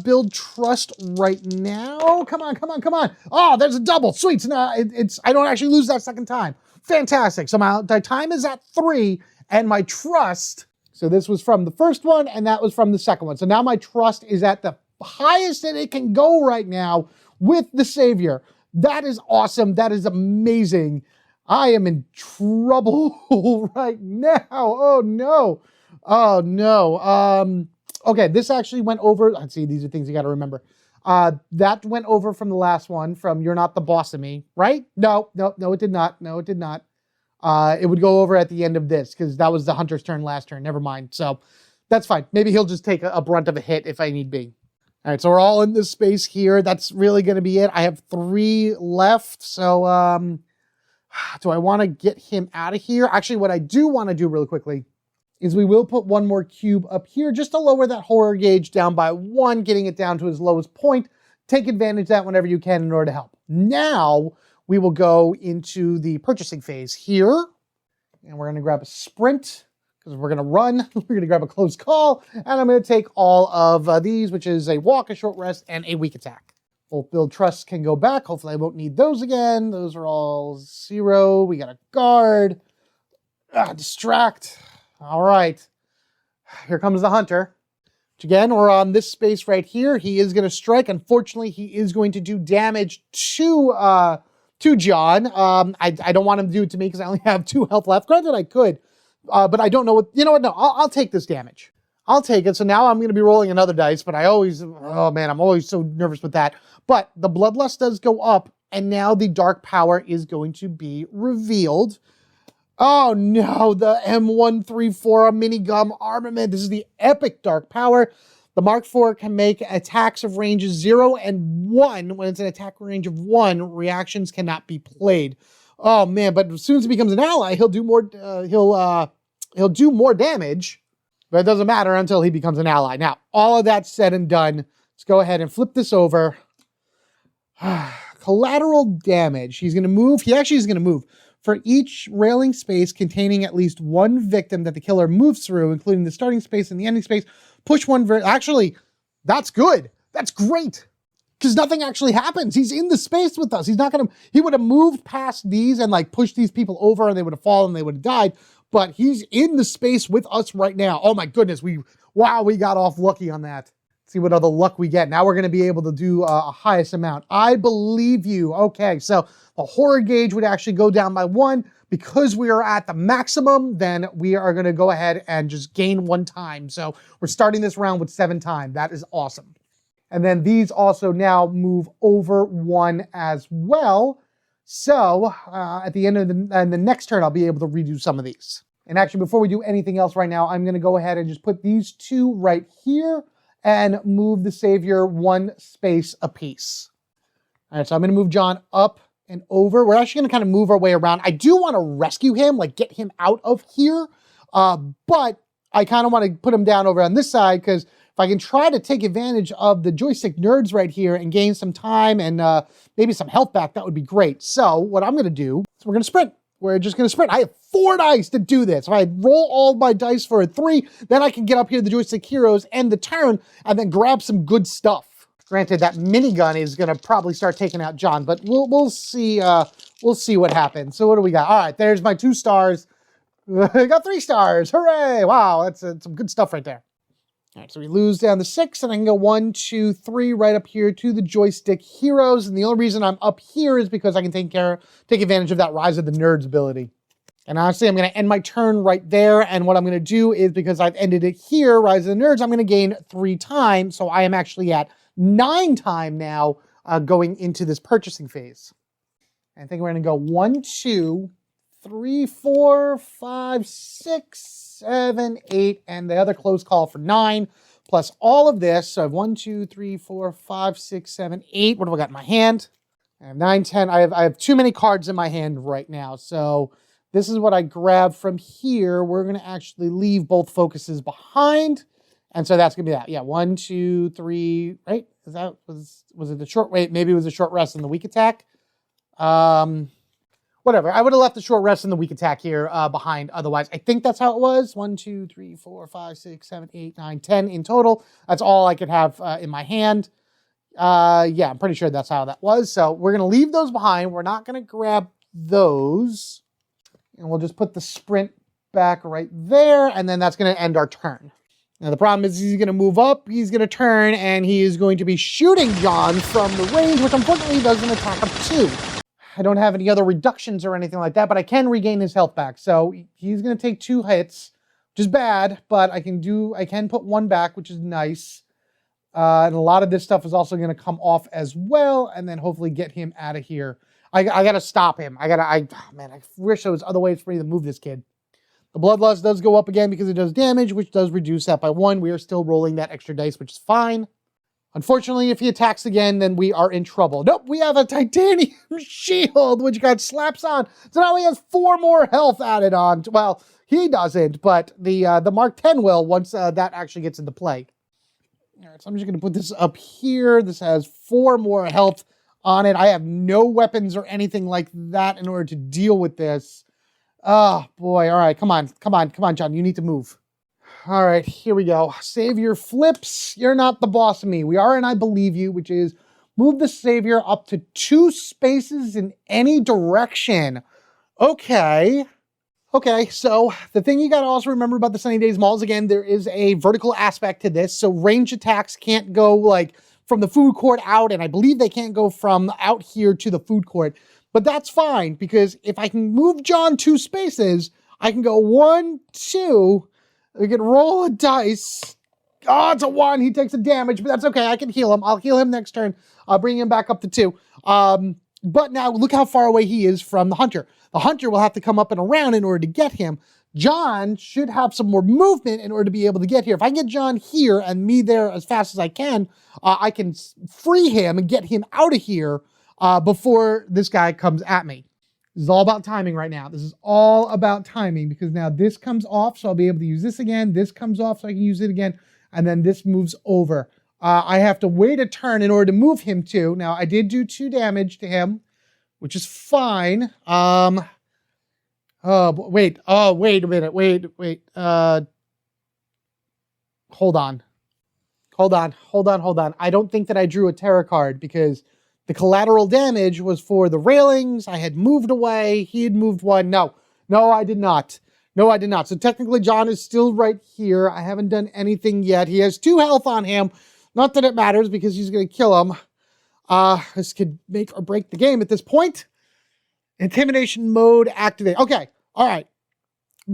build trust right now. Come on. Oh, there's a double. Sweet. So I don't actually lose that second time. Fantastic. So my time is at 3, and my trust, so this was from the first one, and that was from the second one. So now my trust is at the highest that it can go right now with the Savior. That is awesome. That is amazing. I am in trouble right now. Oh no. Okay, this actually went over. Let's see, these are things you got to remember. That went over from the last one, from You're Not the Boss of Me, right? No, it did not. It would go over at the end of this because that was the hunter's turn last turn. Never mind. So that's fine. Maybe he'll just take a brunt of a hit if I need be. All right, so we're all in this space here. That's really going to be it. I have 3 left. So do I want to get him out of here? Actually, what I do want to do really quickly is we will put 1 more cube up here just to lower that horror gauge down by 1, getting it down to its lowest point. Take advantage of that whenever you can in order to help. Now, we will go into the purchasing phase here, and we're going to grab a sprint because we're going to run. We're going to grab a close call, and I'm going to take all of these, which is a walk, a short rest, and a weak attack. Both build trusts can go back. Hopefully I won't need those again. Those are all 0. We got a guard. Distract. All right. Here comes the hunter. Which again, we're on this space right here. He is going to strike. Unfortunately, he is going to do damage to John. I don't want him to do it to me because I only have 2 health left. Granted, I could, but I don't know what. You know what? No, I'll take this damage. I'll take it. So now I'm going to be rolling another dice, but I'm always so nervous with that. But the Bloodlust does go up, and now the Dark Power is going to be revealed. Oh no, the M134 minigum armament. This is the epic Dark Power. The Mark IV can make attacks of ranges 0 and 1. When it's an attack range of 1, reactions cannot be played. Oh man, but as soon as he becomes an ally, he'll do more. He'll do more damage, but it doesn't matter until he becomes an ally. Now, all of that said and done, let's go ahead and flip this over. Collateral damage. He's going to move. He actually is going to move. For each railing space containing at least 1 victim that the killer moves through, including the starting space and the ending space, push 1. Actually, that's good. That's great. Because nothing actually happens. He's in the space with us. He's not going to, he would have moved past these and like pushed these people over and they would have fallen and they would have died. But he's in the space with us right now. Oh my goodness. We got off lucky on that. See what other luck we get. Now we're going to be able to do a highest amount. I believe you. Okay, so the horror gauge would actually go down by 1. Because we are at the maximum, then we are going to go ahead and just gain 1 time. So we're starting this round with 7 time. That is awesome. And then these also now move over 1 as well. So at the end of the next turn, I'll be able to redo some of these. And actually, before we do anything else right now, I'm going to go ahead and just put these 2 right here and move the Savior 1 space apiece. All right, so I'm going to move John up and over. We're actually going to kind of move our way around. I do want to rescue him, like get him out of here, but I kind of want to put him down over on this side because if I can try to take advantage of the joystick nerds right here and gain some time and maybe some health back, that would be great. So what I'm going to do is we're going to sprint. We're just going to sprint. I have 4 dice to do this. If I roll all my dice for a 3, then I can get up here to the joystick heroes, end the turn, and then grab some good stuff. Granted, that minigun is going to probably start taking out John, but we'll see. We'll see what happens. So what do we got? All right, there's my 2 stars. I got 3 stars. Hooray! Wow, that's some good stuff right there. All right, so we lose down to 6, and I can go 1, 2, 3 right up here to the joystick heroes. And the only reason I'm up here is because I can take advantage of that Rise of the Nerds ability. And honestly, I'm going to end my turn right there. And what I'm going to do is, because I've ended it here, Rise of the Nerds, I'm going to gain 3 time. So I am actually at 9 time now going into this purchasing phase. I think we're going to go 1, 2, 3, 4, 5, 6, 7, 8, and the other close call for 9, plus all of this. So I have 1, 2, 3, 4, 5, 6, 7, 8. What have I got in my hand? I have 9, 10. I have too many cards in my hand right now. So this is what I grab from here. We're going to actually leave both focuses behind. And so that's going to be that. Yeah, 1, 2, 3, right? Was it the short, wait, maybe it was a short rest and the weak attack. Whatever. I would have left the short rest and the weak attack here behind otherwise. I think that's how it was. 1, 2, 3, 4, 5, 6, 7, 8, 9, 10 in total. That's all I could have in my hand. Yeah, I'm pretty sure that's how that was. So we're going to leave those behind. We're not going to grab those. And we'll just put the sprint back right there. And then that's going to end our turn. Now, the problem is he's going to move up, he's going to turn, and he is going to be shooting John from the range, which unfortunately does an attack of 2. I don't have any other reductions or anything like that, but I can regain his health back. So he's going to take 2 hits, which is bad, but I can put 1 back, which is nice. And a lot of this stuff is also going to come off as well, and then hopefully get him out of here. I got to stop him. I wish there was other ways for me to move this kid. The Bloodlust does go up again because it does damage, which does reduce that by 1. We are still rolling that extra dice, which is fine. Unfortunately, if he attacks again, then we are in trouble. Nope, we have a titanium shield, which got slaps on. So now he has 4 more health added on. Well, he doesn't, but the Mark 10 will once that actually gets into play. All right, so I'm just going to put this up here. This has 4 more health on it. I have no weapons or anything like that in order to deal with this. Oh, boy. All right, come on, John. You need to move. All right, here we go. Savior flips. You're not the boss of me. We are, and I believe you, which is move the Savior up to 2 spaces in any direction. Okay. Okay, so the thing you got to also remember about the Sunnydaze Mall is, again, there is a vertical aspect to this. So range attacks can't go, like, from the food court out, and I believe they can't go from out here to the food court. But that's fine, because if I can move John 2 spaces, I can go 1, 2... We can roll a dice. Oh, it's a 1. He takes a damage, but that's okay. I can heal him. I'll heal him next turn. I'll bring him back up to 2. But now look how far away he is from the hunter. The hunter will have to come up and around in order to get him. John should have some more movement in order to be able to get here. If I can get John here and me there as fast as I can free him and get him out of here before this guy comes at me. This is all about timing right now. This is all about timing, because now this comes off, so I'll be able to use this again. This comes off, so I can use it again. And then this moves over. I have to wait a turn in order to move him to. Now, I did do 2 damage to him, which is fine. Oh, wait. Oh, wait a minute. Wait. Hold on. I don't think that I drew a terror card, because the collateral damage was for the railings. I had moved away. He had moved 1. No, I did not. So technically, John is still right here. I haven't done anything yet. He has 2 health on him. Not that it matters, because he's going to kill him. This could make or break the game at this point. Intimidation mode activate. Okay. All right.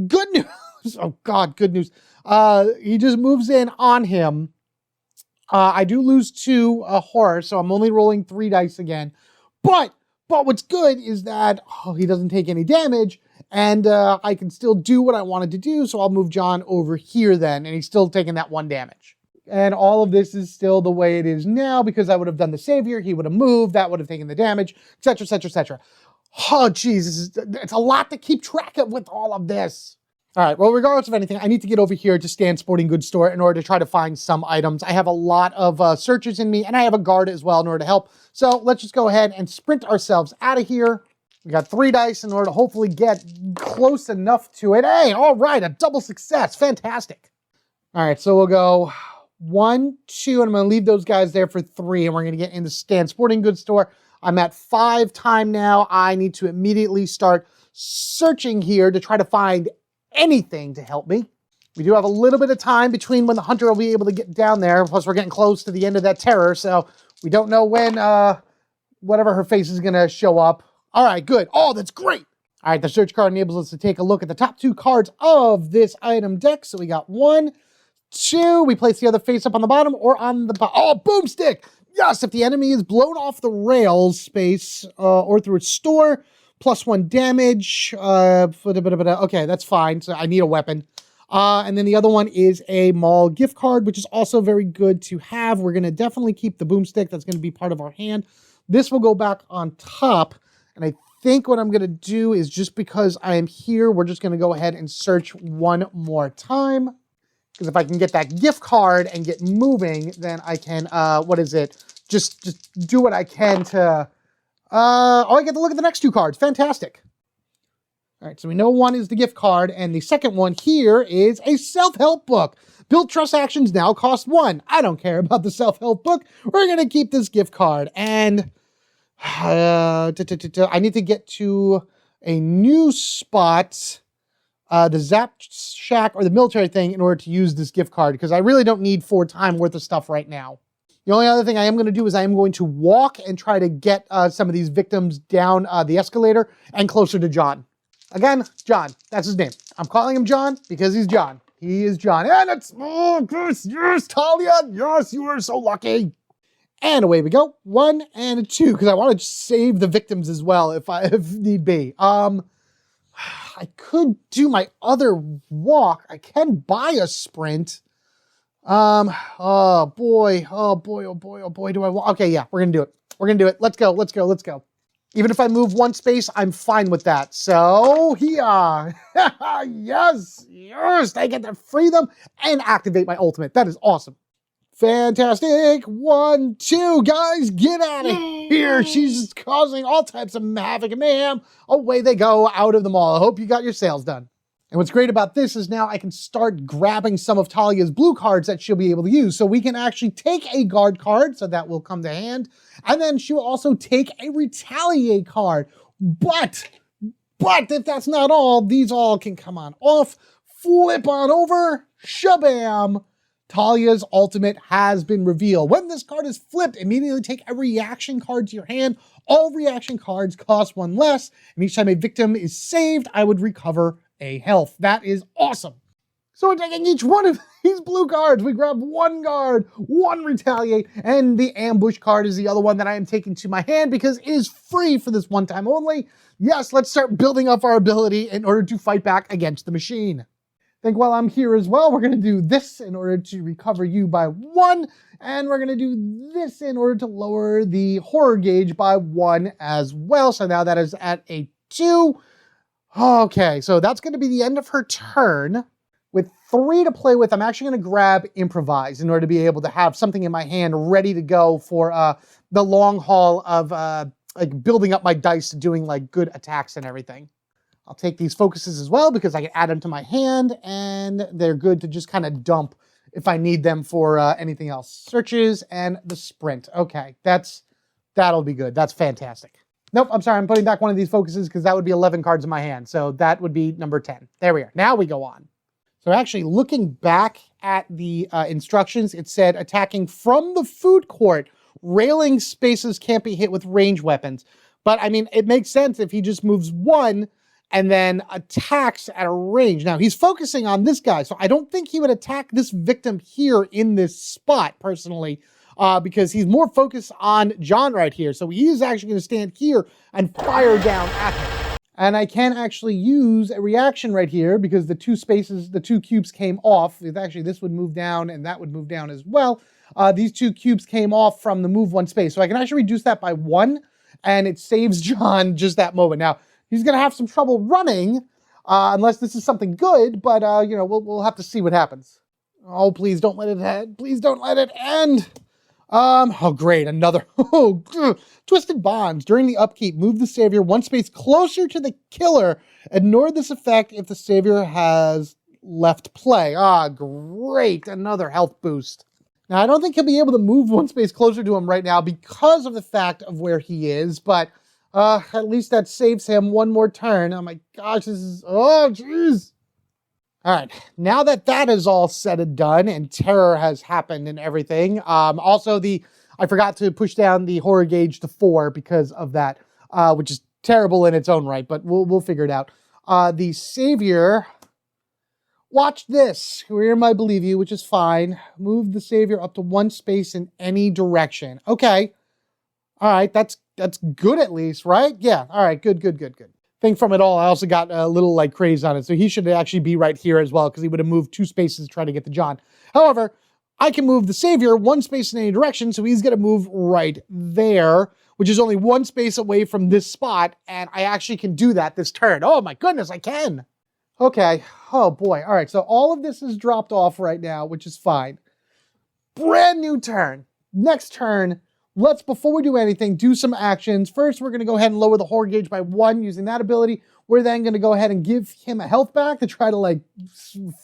Good news. Oh, God. Good news. He just moves in on him. I do lose 2 horror, so I'm only rolling 3 dice again. But what's good is that he doesn't take any damage, and I can still do what I wanted to do, so I'll move John over here then, and he's still taking that 1 damage. And all of this is still the way it is now, because I would have done the Savior, he would have moved, that would have taken the damage, etc., etc., etc. Oh, geez, it's a lot to keep track of with all of this. All right, well, regardless of anything, I need to get over here to Stan's Sporting Goods store in order to try to find some items. I have a lot of searchers in me, and I have a guard as well in order to help. So let's just go ahead and sprint ourselves out of here. We got 3 dice in order to hopefully get close enough to it. Hey, all right, a double success. Fantastic. All right, so we'll go 1, 2, and I'm going to leave those guys there for 3, and we're going to get into Stan's Sporting Goods store. I'm at 5 time now. I need to immediately start searching here to try to find anything to help me. We do have a little bit of time between when the hunter will be able to get down there. Plus, we're getting close to the end of that terror, so we don't know when whatever her face is going to show up. All right, good. Oh, that's great. All right, the search card enables us to take a look at the top 2 cards of this item deck. So we got 1, 2. We place the other face up on the bottom or on the bottom. Oh, boomstick. Yes, if the enemy is blown off the rails space or through its store, +1 damage. Okay, that's fine. So I need a weapon. And then the other one is a mall gift card, which is also very good to have. We're going to definitely keep the boomstick. That's going to be part of our hand. This will go back on top. And I think what I'm going to do is, just because I am here, we're just going to go ahead and search one more time. Because if I can get that gift card and get moving, then I can, just do what I can to, I get to look at the next 2 cards. Fantastic. All right, so we know one is the gift card, and the second one here is a self-help book. Build trust actions now cost 1. I don't care about the self-help book. We're going to keep this gift card. And I need to get to a new spot, the Zap Shack or the military thing, in order to use this gift card, because I really don't need 4 time worth of stuff right now. The only other thing I am going to do is I am going to walk and try to get some of these victims down the escalator and closer to John. Again, John. That's his name. I'm calling him John because he's John. He is John. And it's, oh, yes, Talia. Yes, you are so lucky. And away we go. 1 and a 2, because I want to save the victims as well if need be. I could do my other walk. I can buy a sprint. Oh boy, do I want? Okay, yeah, we're gonna do it. We're gonna do it. Let's go. Even if I move 1 space, I'm fine with that. So, here. Yes, I get to free them and activate my ultimate. That is awesome. Fantastic. 1, 2, guys, get out of here. She's just causing all types of havoc and mayhem. Away they go out of the mall. I hope you got your sales done. And what's great about this is now I can start grabbing some of Talia's blue cards that she'll be able to use. So we can actually take a guard card, so that will come to hand. And then she will also take a retaliate card. But if that's not all, these all can come on off. Flip on over. Shabam. Talia's ultimate has been revealed. When this card is flipped, immediately take a reaction card to your hand. All reaction cards cost 1 less. And each time a victim is saved, I would recover a health. That is awesome. So we're taking each one of these blue cards. We grab 1 guard, 1 retaliate, and the ambush card is the other one that I am taking to my hand because it is free for this 1 time only. Yes, let's start building up our ability in order to fight back against the machine. I think while I'm here as well, we're going to do this in order to recover you by 1, and we're going to do this in order to lower the horror gauge by 1 as well. So now that is at a 2. Okay, so that's going to be the end of her turn. With 3 to play with, I'm actually going to grab Improvise in order to be able to have something in my hand ready to go for the long haul of like building up my dice to doing like good attacks and everything. I'll take these focuses as well because I can add them to my hand and they're good to just kind of dump if I need them for anything else. Searches and the sprint. Okay, that'll be good. That's fantastic. Nope, I'm sorry, I'm putting back one of these focuses because that would be 11 cards in my hand. So that would be number 10. There we are. Now we go on. So actually looking back at the instructions, it said attacking from the food court. Railing spaces can't be hit with ranged weapons. But I mean, it makes sense if he just moves 1 and then attacks at a range. Now he's focusing on this guy. So I don't think he would attack this victim here in this spot personally. Because he's more focused on John right here. So he is actually going to stand here and fire down at him. And I can actually use a reaction right here because the 2 cubes came off. Actually, this would move down and that would move down as well. These 2 cubes came off from the move 1 space. So I can actually reduce that by 1 and it saves John just that moment. Now, he's going to have some trouble running unless this is something good, but we'll have to see what happens. Oh, please don't let it end. Please don't let it end. Oh great, another, Twisted Bonds. During the upkeep, move the savior 1 space closer to the killer. Ignore this effect if the savior has left play. Great, another health boost. Now, I don't think he'll be able to move 1 space closer to him right now because of the fact of where he is, but at least that saves him 1 more turn. Oh my gosh, this is, oh jeez. All right, now that that is all said and done and terror has happened and everything, also I forgot to push down the horror gauge to 4 because of that, which is terrible in its own right, but we'll figure it out. The Savior, watch this. Career might believe you, which is fine. Move the Savior up to 1 space in any direction. Okay. All right, that's good at least, right? Yeah, all right, good. Thing from it all, I also got a little like craze on it, so he should actually be right here as well because he would have moved 2 spaces to try to get to John. However, I can move the Savior 1 space in any direction, so he's going to move right there, which is only 1 space away from this spot, and I actually can do that this turn. Oh my goodness, I can. Okay, oh boy. All right, so all of this is dropped off right now, which is fine. Brand new turn. Next turn, let's, before we do anything, do some actions. First, we're going to go ahead and lower the horror gauge by 1 using that ability. We're then going to go ahead and give him a health back to try to like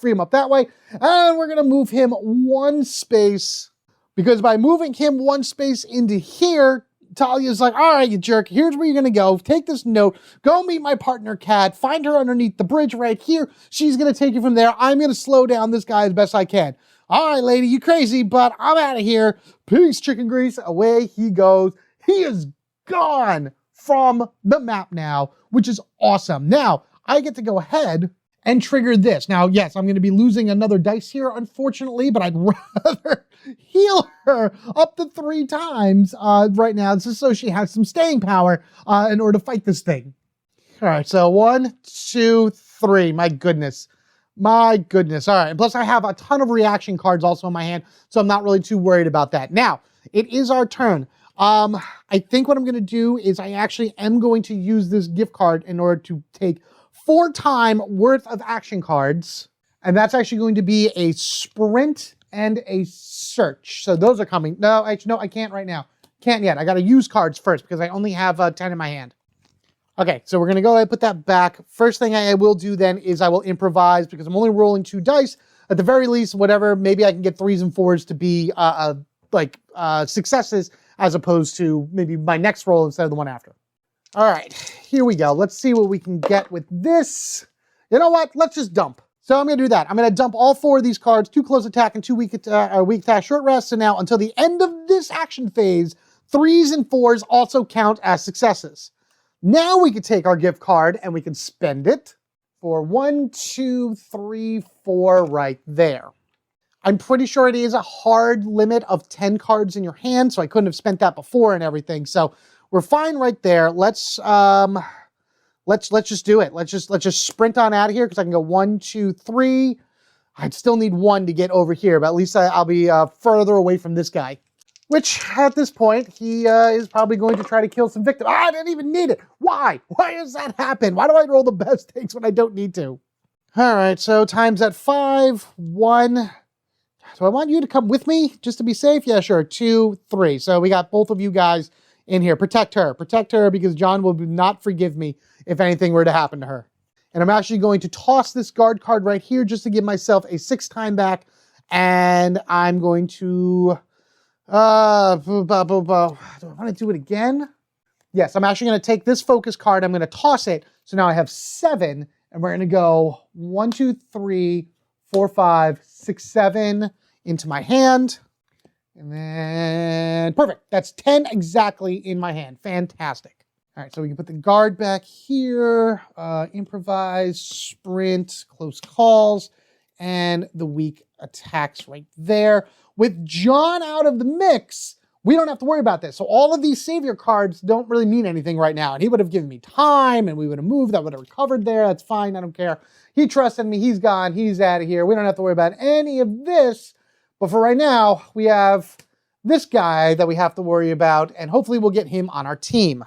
free him up that way. And we're going to move him 1 space because by moving him 1 space into here, Talia's like, all right, you jerk, here's where you're going to go. Take this note, go meet my partner, Kat, find her underneath the bridge right here. She's going to take you from there. I'm going to slow down this guy as best I can. All right, lady, you crazy, but I'm out of here. Peace, chicken grease. Away he goes. He is gone from the map now, which is awesome. Now, I get to go ahead and trigger this. Now, yes, I'm going to be losing another dice here, unfortunately, but I'd rather heal her up to 3 times right now, just so she has some staying power in order to fight this thing. All right, so 1, 2, 3. My goodness. My goodness. All right. And plus I have a ton of reaction cards also in my hand, so I'm not really too worried about that. Now, it is our turn. I think what I'm going to do is I actually am going to use this gift card in order to take 4 times worth of action cards. And that's actually going to be a sprint and a search. So those are coming. No, actually, no, I can't right now. Can't yet. I got to use cards first because I only have 10 in my hand. Okay, so we're going to go ahead and put that back. First thing I will do then is I will improvise because I'm only rolling 2 dice. At the very least, whatever, maybe I can get 3s and 4s to be successes as opposed to maybe my next roll instead of the one after. All right, here we go. Let's see what we can get with this. You know what? Let's just dump. So I'm going to do that. I'm going to dump all 4 of these cards, 2 close attack and 2 weak attack short rest. So now until the end of this action phase, 3s and 4s also count as successes. Now we can take our gift card and we can spend it for 1, 2, 3, 4 right there. I'm pretty sure it is a hard limit of 10 cards in your hand, so I couldn't have spent that before and everything. So we're fine right there. Let's just do it. Let's just sprint on out of here because I can go 1, 2, 3. I'd still need 1 to get over here, but at least I'll be further away from this guy. Which, at this point, he is probably going to try to kill some victims. I didn't even need it. Why? Why does that happen? Why do I roll the best takes when I don't need to? All right, so times at 5, 1. Do I want you to come with me just to be safe? Yeah, sure. 2, 3. So we got both of you guys in here. Protect her. Protect her because John will not forgive me if anything were to happen to her. And I'm actually going to toss this guard card right here just to give myself a 6 time back. And I'm going to... do I want to do it again? Yes, I'm actually going to take this focus card. I'm going to toss it. So now I have 7, and we're going to go 1, 2, 3, 4, 5, 6, 7 into my hand. And then, perfect. That's 10 exactly in my hand. Fantastic. All right, so we can put the guard back here, improvise, sprint, close calls, and the weak attacks right there. With John out of the mix, we don't have to worry about this. So all of these savior cards don't really mean anything right now. And he would have given me time, and we would have moved. I would have recovered there. That's fine. I don't care. He trusted me. He's gone. He's out of here. We don't have to worry about any of this. But for right now, we have this guy that we have to worry about, and hopefully we'll get him on our team.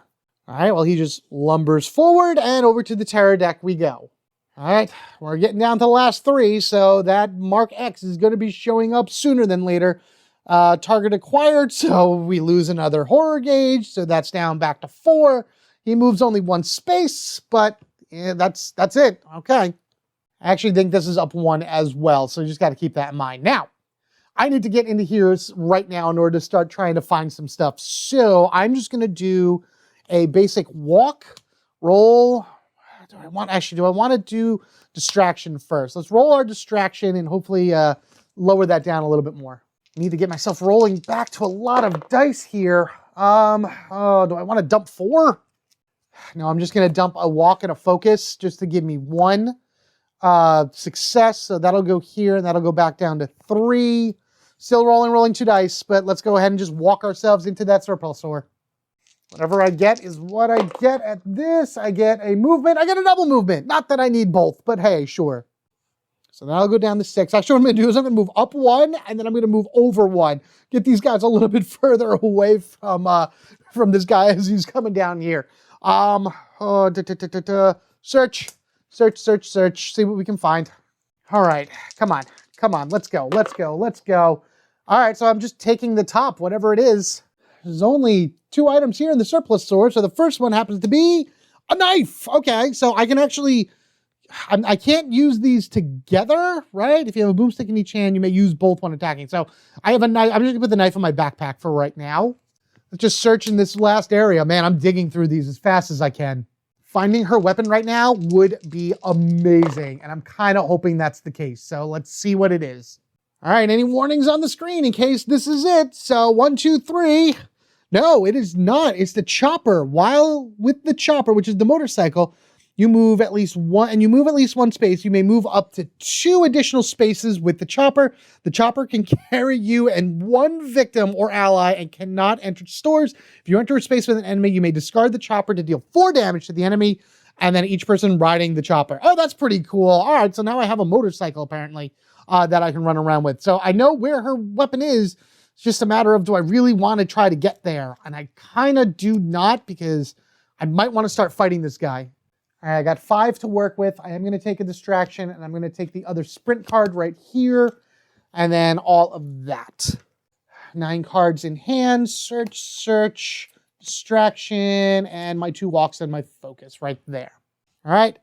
All right, well, he just lumbers forward, and over to the terror deck we go. All right, we're getting down to the last 3, so that Mark X is going to be showing up sooner than later. Target acquired, so we lose another horror gauge, so that's down back to 4. He moves only 1 space, but yeah, that's it. Okay. I actually think this is up 1 as well, so you just got to keep that in mind. Now, I need to get into here right now in order to start trying to find some stuff. So I'm just going to do a basic walk, roll, do I want to do distraction first? Let's roll our distraction and hopefully lower that down a little bit more. I need to get myself rolling back to a lot of dice here. Do I want to dump 4? No, I'm just going to dump a walk and a focus just to give me 1 success. So that'll go here and that'll go back down to 3. Still rolling 2 dice, but let's go ahead and just walk ourselves into that surplus store. Whatever I get is what I get at this. I get a movement. I get a double movement. Not that I need both, but hey, sure. So now I'll go down to 6. Actually, what I'm going to do is I'm going to move up 1, and then I'm going to move over 1. Get these guys a little bit further away from this guy as he's coming down here. Search. See what we can find. All right, come on. Let's go. All right, so I'm just taking the top, whatever it is. There's only 2 items here in the surplus store. So the first one happens to be a knife. Okay, so I can actually, I can't use these together, right? If you have a boomstick in each hand, you may use both when attacking. So I have a knife. I'm just gonna put the knife in my backpack for right now. Let's just search in this last area. Man, I'm digging through these as fast as I can. Finding her weapon right now would be amazing. And I'm kind of hoping that's the case. So let's see what it is. All right, any warnings on the screen in case this is it? So 1, 2, 3. No, it is not. It's the chopper. While with the chopper, which is the motorcycle, you move at least 1, and you move at least 1 space. You may move up to 2 additional spaces with the chopper. The chopper can carry you and 1 victim or ally and cannot enter stores. If you enter a space with an enemy, you may discard the chopper to deal 4 damage to the enemy, and then each person riding the chopper. Oh, that's pretty cool. All right, so now I have a motorcycle, apparently, that I can run around with. So I know where her weapon is. It's just a matter of, do I really want to try to get there? And I kind of do not, because I might want to start fighting this guy. All right, I got 5 to work with. I am going to take a distraction, and I'm going to take the other sprint card right here, and then all of that. 9 cards in hand, search, distraction, and my 2 walks and my focus right there. All right,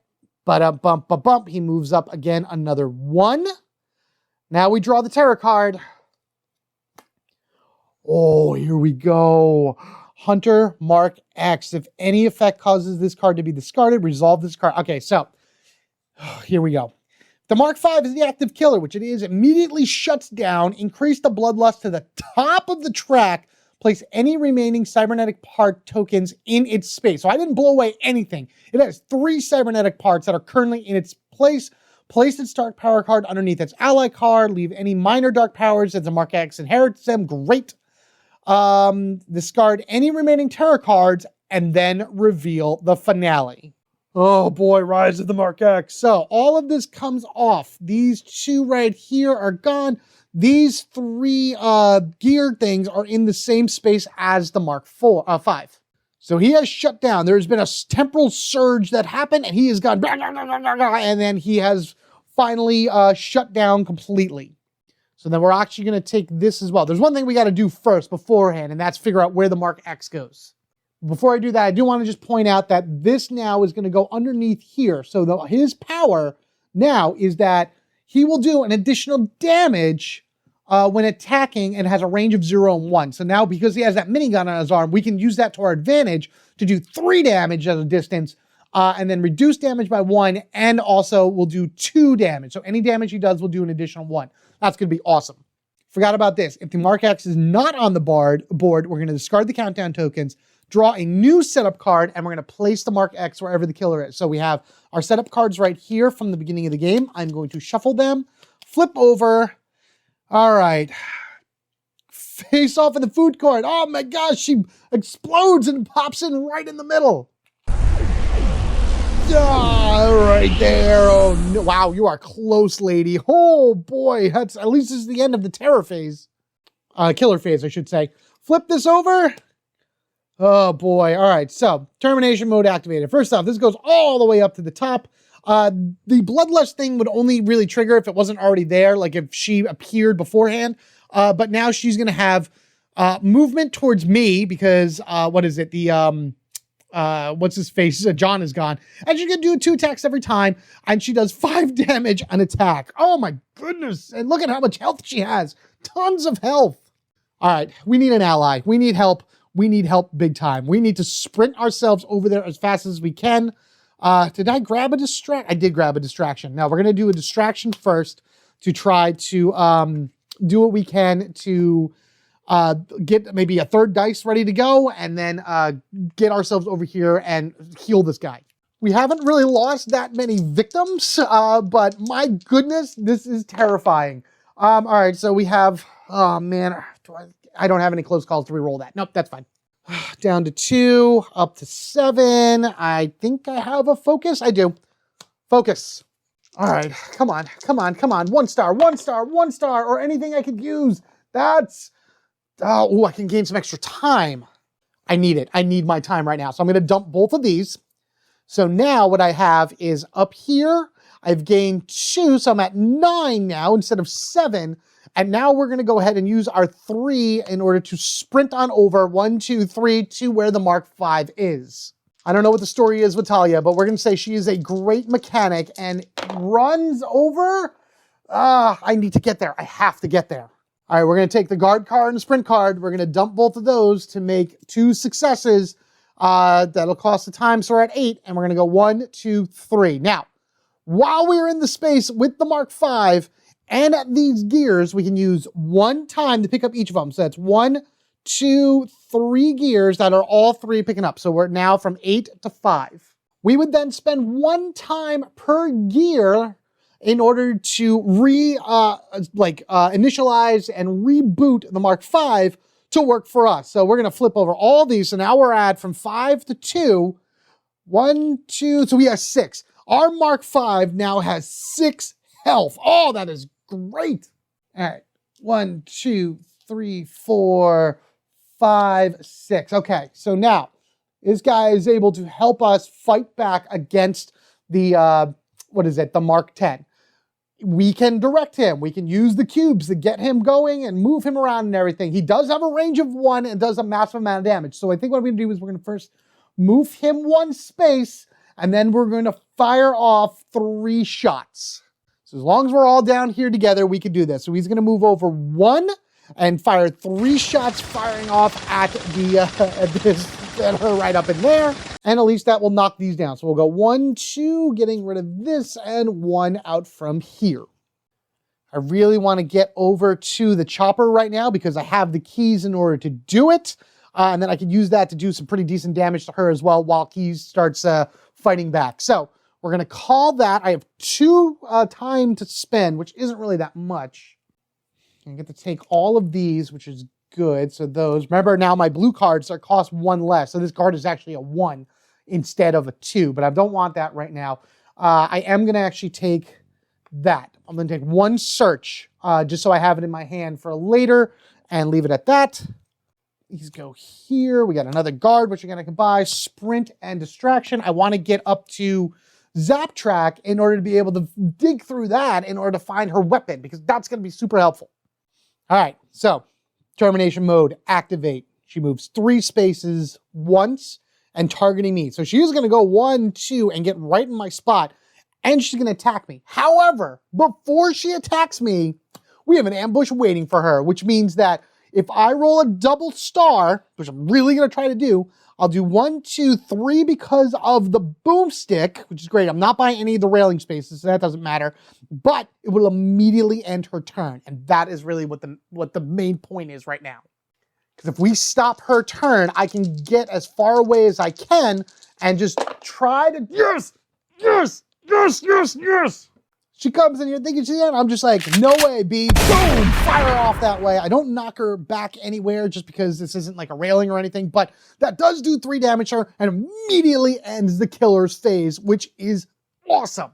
bump. He moves up again, another 1. Now we draw the terror card. Oh, here we go. Hunter Mark X. If any effect causes this card to be discarded, resolve this card. Okay, so here we go. The Mark V is the active killer, which it is. Immediately shuts down. Increase the Bloodlust to the top of the track. Place any remaining cybernetic part tokens in its space. So I didn't blow away anything. It has 3 cybernetic parts that are currently in its place. Place its dark power card underneath its ally card. Leave any minor dark powers as the Mark X inherits them. Great. Discard any remaining terror cards and then reveal the finale. Oh boy, Rise of the Mark X. So all of this comes off. These 2 right here are gone. These 3 gear things are in the same space as the Mark 5. So he has shut down. There's been a temporal surge that happened, and he has gone, and then he has finally shut down completely. So then we're actually going to take this as well. There's one thing we got to do first beforehand, and that's figure out where the Mark X goes. Before I do that, I do want to just point out that this now is going to go underneath here. So his power now is that he will do an additional damage when attacking and has a range of 0 and 1. So now because he has that minigun on his arm, we can use that to our advantage to do 3 damage at a distance and then reduce damage by 1, and also we'll do 2 damage. So any damage he does, we'll do an additional 1. That's going to be awesome. Forgot about this. If the Mark X is not on the board, we're going to discard the countdown tokens, draw a new setup card, and we're going to place the Mark X wherever the killer is. So we have our setup cards right here from the beginning of the game. I'm going to shuffle them, flip over. All right. Face off in the food court. Oh my gosh, she explodes and pops in right in the middle. Right there. Oh, no. Wow, you are close, lady. Oh, boy. That's at least this is the end of the terror phase. Killer phase, I should say. Flip this over. Oh, boy. All right, so termination mode activated. First off, this goes all the way up to the top. The Bloodlust thing would only really trigger if it wasn't already there, like if she appeared beforehand. But now she's going to have movement towards me because, what is it? The... what's his face? John is gone. And she's going to do 2 attacks every time. And she does 5 damage an attack. Oh my goodness. And look at how much health she has. Tons of health. All right. We need an ally. We need help. We need help big time. We need to sprint ourselves over there as fast as we can. Did I grab a distract? I did grab a distraction. Now we're going to do a distraction first to try to do what we can to get maybe a third dice ready to go, and then get ourselves over here and heal this guy. We haven't really lost that many victims, but my goodness, this is terrifying. All right, so we have, oh man, I don't have any close calls to reroll that. Nope, that's fine. Down to 2, up to 7. I think I have a focus. I do. Focus. All right, come on, come on, come on. 1 star, 1 star, 1 star, or anything I could use. That's, oh, I can gain some extra time. I need it. I need my time right now. So I'm going to dump both of these. So now what I have is up here, I've gained 2, so I'm at 9 now instead of 7. And now we're going to go ahead and use our 3 in order to sprint on over 1, 2, 3 to where the Mark 5 is. I don't know what the story is with Talia, but we're going to say she is a great mechanic and runs over. I need to get there. I have to get there. All right, we're going to take the guard card and the sprint card. We're going to dump both of those to make 2 successes. That'll cost the time, so we're at 8, and we're going to go 1, 2, 3. Now, while we're in the space with the Mark 5 and at these gears, we can use 1 time to pick up each of them. So that's 1, 2, 3 gears that are all 3 picking up. So we're now from 8 to 5. We would then spend 1 time per gear in order to initialize and reboot the Mark 5 to work for us. So we're going to flip over all these. So now we're at from 5 to 2. 1, 2, so we have 6. Our Mark 5 now has 6 health. Oh, that is great. All right. 1, 2, 3, 4, 5, 6. Okay, so now this guy is able to help us fight back against the, the Mark 10. We can direct him. We can use the cubes to get him going and move him around and everything. He does have a range of 1 and does a massive amount of damage. So I think what I'm going to do is we're going to first move him 1 space, and then we're going to fire off 3 shots. So as long as we're all down here together, we can do this. So he's going to move over 1 and fire 3 shots, firing off at her right up in there. And at least that will knock these down. So we'll go 1, 2, getting rid of this, and 1 out from here. I really want to get over to the chopper right now because I have the keys in order to do it. And then I can use that to do some pretty decent damage to her as well while he starts fighting back. So we're going to call that. I have 2 time to spend, which isn't really that much. I get to take all of these, which is good. So those, remember now my blue cards are cost 1 less. So this card is actually a 1 instead of a 2, but I don't want that right now. I am going to actually take that. I'm going to take 1 search just so I have it in my hand for later and leave it at that. These go here. We got another guard, which you're going to buy. Sprint and distraction. I want to get up to Zap Track in order to be able to dig through that in order to find her weapon, because that's going to be super helpful. All right, so termination mode, activate. She moves 3 spaces once and targeting me. So she's going to go 1, 2 and get right in my spot, and she's going to attack me. However, before she attacks me, we have an ambush waiting for her, which means that if I roll a double star, which I'm really going to try to do, I'll do 1, 2, 3 because of the boomstick, which is great. I'm not buying any of the railing spaces, so that doesn't matter. But it will immediately end her turn, and that is really what the main point is right now. Because if we stop her turn, I can get as far away as I can and just try to, yes, yes, yes, yes, yes. She comes in here thinking she's in. I'm just like, no way, B. Boom! Fire her off that way. I don't knock her back anywhere just because this isn't like a railing or anything, but that does do 3 damage to her and immediately ends the killer's phase, which is awesome.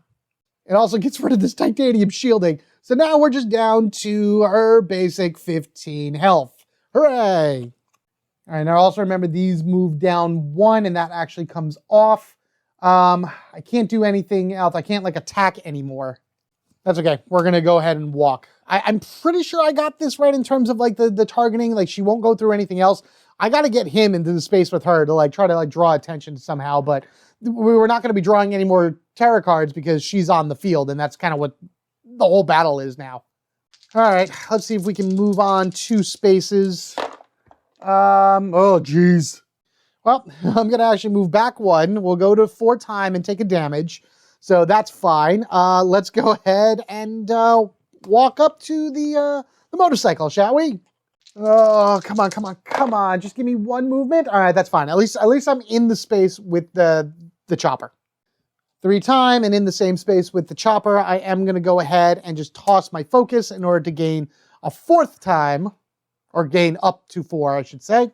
It also gets rid of this titanium shielding. So now we're just down to her basic 15 health. Hooray! All right, now also remember these move down 1 and that actually comes off. I can't do anything else. I can't like attack anymore. That's okay. We're going to go ahead and walk. I'm pretty sure I got this right in terms of like the targeting. Like she won't go through anything else. I got to get him into the space with her to like try to like draw attention somehow. But we were not going to be drawing any more tarot cards because she's on the field. And that's kind of what the whole battle is now. All right. Let's see if we can move on 2 spaces. Oh, geez. Well, I'm going to actually move back one. We'll go to 4 time and take a damage. So that's fine. Let's go ahead and walk up to the motorcycle, shall we? Oh, come on, come on, come on. Just give me 1 movement. All right, that's fine. At least I'm in the space with the chopper. 3 time and in the same space with the chopper. I am going to go ahead and just toss my focus in order to gain a 4th time, or gain up to 4, I should say,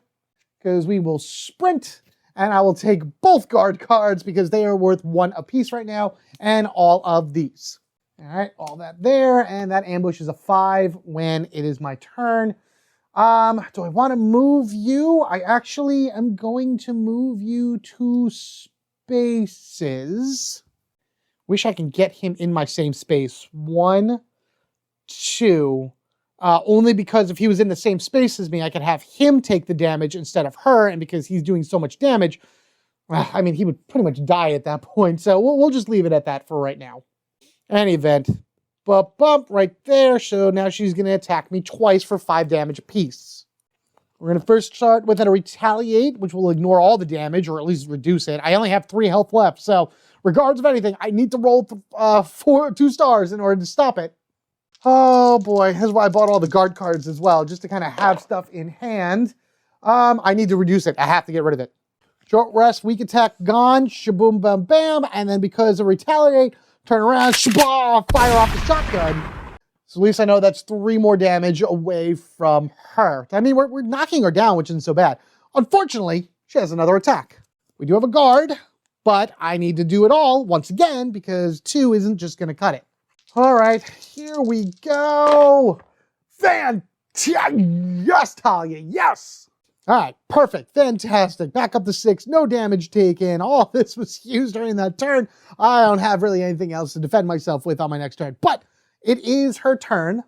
because we will sprint and I will take both guard cards because they are worth 1 apiece right now, and all of these. All right, all that there, and that ambush is a 5 when it is my turn. Do I want to move you? I actually am going to move you 2 spaces. Wish I could get him in my same space. 1, 2. Only because if he was in the same space as me, I could have him take the damage instead of her, and because he's doing so much damage, I mean, he would pretty much die at that point, so we'll just leave it at that for right now. Any event, bump right there, so now she's going to attack me twice for 5 damage apiece. We're going to first start with a retaliate, which will ignore all the damage, or at least reduce it. I only have 3 health left, so regardless of anything, I need to roll 2 stars in order to stop it. Oh boy, that's why I bought all the guard cards as well, just to kind of have stuff in hand. I need to reduce it. I have to get rid of it. Short rest, weak attack gone, shaboom bam bam, and then because of retaliate, turn around, shabah, fire off the shotgun. So at least I know that's 3 more damage away from her. I mean, we're knocking her down, which isn't so bad. Unfortunately, she has another attack. We do have a guard, but I need to do it all once again because 2 isn't just going to cut it. All right, here we go. Yes, Talia, yes. All right, perfect, fantastic. Back up to 6, no damage taken. All this was used during that turn. I don't have really anything else to defend myself with on my next turn, but it is her turn.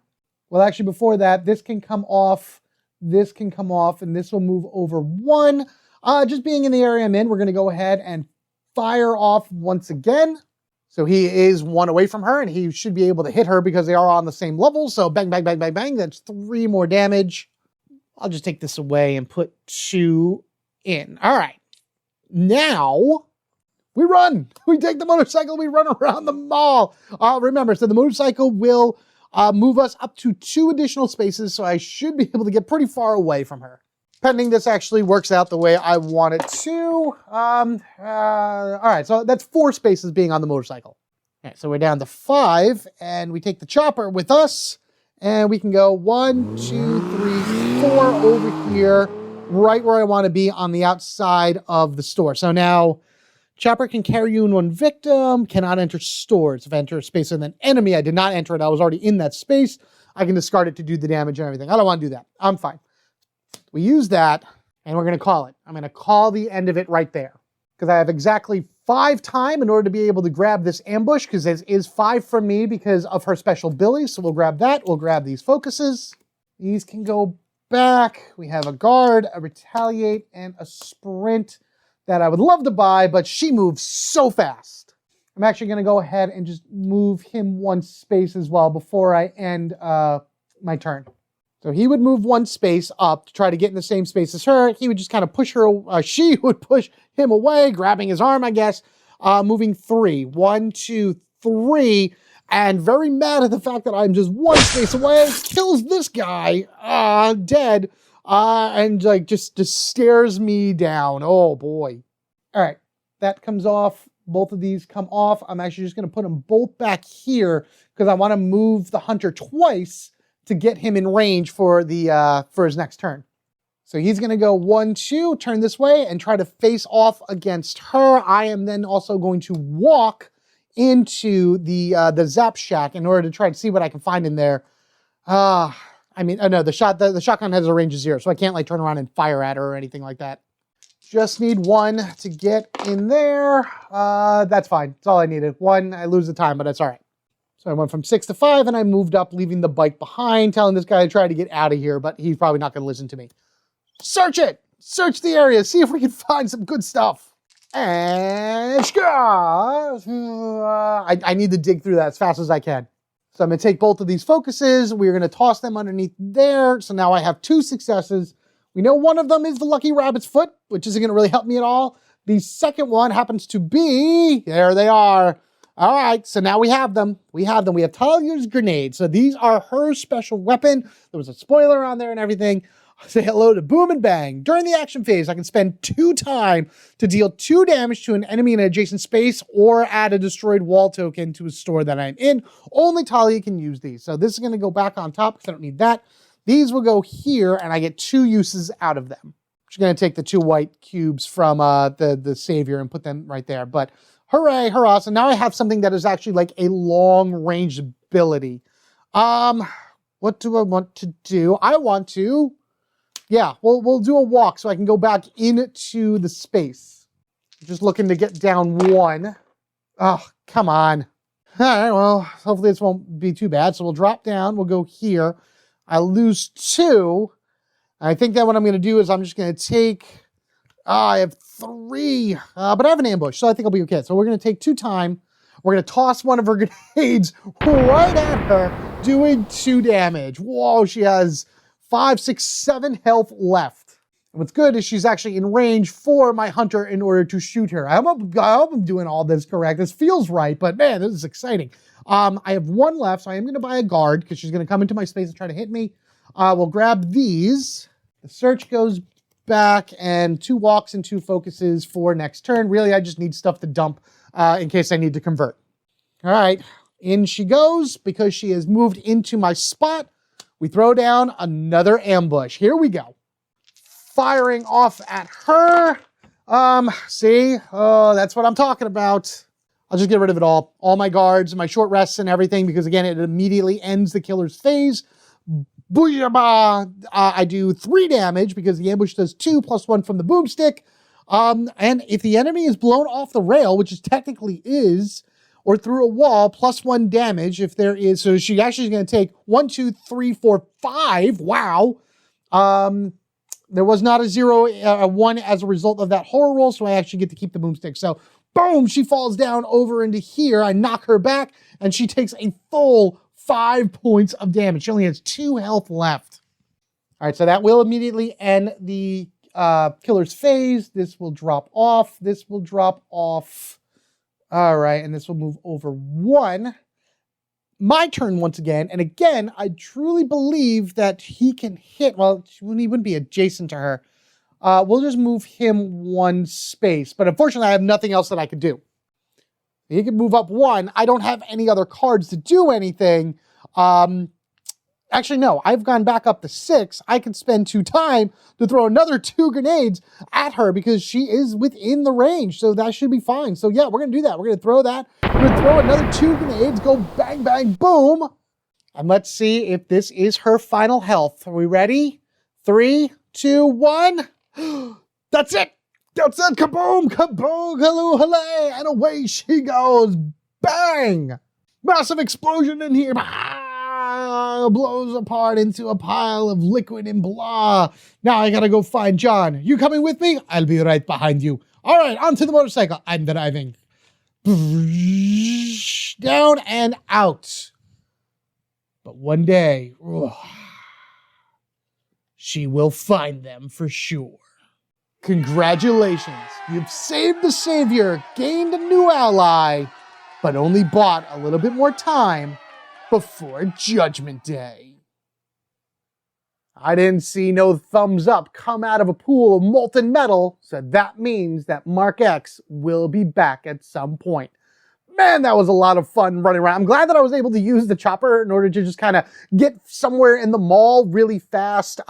Well, actually, before that, this can come off, and this will move over 1. Just being in the area I'm in, we're going to go ahead and fire off once again. So he is 1 away from her, and he should be able to hit her because they are on the same level. So bang, bang, bang, bang, bang. That's 3 more damage. I'll just take this away and put 2 in. All right. Now, we run. We take the motorcycle. We run around the mall. Remember, so the motorcycle will move us up to 2 additional spaces, so I should be able to get pretty far away from her. Pending this actually works out the way I want it to. All right, so that's 4 spaces being on the motorcycle. All right, so we're down to 5, and we take the chopper with us, and we can go 1, 2, 3, 4 over here, right where I want to be on the outside of the store. So now, chopper can carry you in 1 victim, cannot enter stores. If I enter a space with an enemy, I did not enter it, I was already in that space, I can discard it to do the damage and everything. I don't want to do that. I'm fine. We use that, and we're going to call it. I'm going to call the end of it right there, because I have exactly 5 time in order to be able to grab this ambush, because this is 5 from me because of her special ability. So we'll grab that. We'll grab these focuses. These can go back. We have a guard, a retaliate, and a sprint that I would love to buy, but she moves so fast. I'm actually going to go ahead and just move him 1 space as well before I end my turn. So he would move 1 space up to try to get in the same space as her. He would just kind of push her, she would push him away, grabbing his arm, I guess, moving 3. 1, 2, 3, and very mad at the fact that I'm just 1 space away, kills this guy, dead, and like just stares me down. Oh boy. All right, that comes off. Both of these come off. I'm actually just going to put them both back here because I want to move the hunter twice to get him in range for the for his next turn. So he's going to go 1, 2, turn this way and try to face off against her. I am then also going to walk into the Zap Shack in order to try to see what I can find in there. I mean, no, the shotgun has a range of 0, so I can't like turn around and fire at her or anything like that. Just need 1 to get in there. That's fine. That's all I needed. 1, I lose the time, but that's all right. So I went from 6 to 5, and I moved up, leaving the bike behind, telling this guy to try to get out of here, but he's probably not going to listen to me. Search it! Search the area, see if we can find some good stuff. And I need to dig through that as fast as I can. So I'm going to take both of these focuses. We're going to toss them underneath there. So now I have 2 successes We know one of them is the lucky rabbit's foot, which isn't going to really help me at all. The second one happens to be, there they are. All right, so now we have them. We have Talia's grenades. So these are her special weapon. There was a spoiler on there and everything. Say hello to Boom and Bang. During the action phase, I can spend 2 time to deal 2 damage to an enemy in an adjacent space or add a destroyed wall token to a store that I'm in. Only Talia can use these. So this is going to go back on top because I don't need that. These will go here, and I get 2 uses out of them. I'm just going to take the 2 white cubes from the Savior and put them right there. But hooray, hurrah. So now I have something that is actually like a long-range ability. What do I want to do? I want to... Yeah, we'll do a walk so I can go back into the space. Just looking to get down 1. Oh, come on. All right, well, hopefully this won't be too bad. So we'll drop down. We'll go here. I lose 2. I think that what I'm going to do is I'm just going to take... I have 3, but I have an ambush, so I think I'll be okay. So we're going to take 2 time. We're going to toss one of her grenades right at her, doing 2 damage. Whoa, she has... 5, 6, 7 health left. And what's good is she's actually in range for my hunter in order to shoot her. I hope I'm doing all this correct. This feels right, but man, this is exciting. I have 1 left, so I am going to buy a guard because she's going to come into my space and try to hit me. We'll grab these. The search goes back and 2 walks and 2 focuses for next turn. Really, I just need stuff to dump in case I need to convert. All right, in she goes because she has moved into my spot. We throw down another ambush. Here we go. Firing off at her. See? Oh, that's what I'm talking about. I'll just get rid of it all. All my guards, my short rests and everything, because again, it immediately ends the killer's phase. Booyah! I do 3 damage because the ambush does 2 plus 1 from the boomstick. And if the enemy is blown off the rail, which it technically is, or through a wall, plus 1 damage if there is. So she actually is going to take 1, 2, 3, 4, 5. Wow. There was not a 0, a 1 as a result of that horror roll, so I actually get to keep the boomstick. So boom, she falls down over into here. I knock her back, and she takes a full 5 points of damage. She only has 2 health left. All right, so that will immediately end the killer's phase. This will drop off. This will drop off. All right, and this will move over 1. My turn once again, and again, I truly believe that he can hit, well, he wouldn't be adjacent to her. We'll just move him 1 space, but unfortunately, I have nothing else that I could do. He can move up 1. I don't have any other cards to do anything. Actually, no, I've gone back up to 6. I can spend 2 time to throw another 2 grenades at her because she is within the range. So that should be fine. So yeah, we're going to do that. We're going to throw that. We're going to throw another 2 grenades, go bang, bang, boom. And let's see if this is her final health. Are we ready? 3, 2, 1. That's it. That's it. Kaboom, kaboom, halloo, hallay. And away she goes. Bang. Massive explosion in here. Blows apart into a pile of liquid and blah. Now I gotta go find John. You coming with me? I'll be right behind you. All right, onto the motorcycle. I'm driving. Down and out. But one day, she will find them for sure. Congratulations. You've saved the Savior, gained a new ally, but only bought a little bit more time before Judgment Day. I didn't see no thumbs up come out of a pool of molten metal, so that means that Mark X will be back at some point. Man, that was a lot of fun running around. I'm glad that I was able to use the chopper in order to just kind of get somewhere in the mall really fast.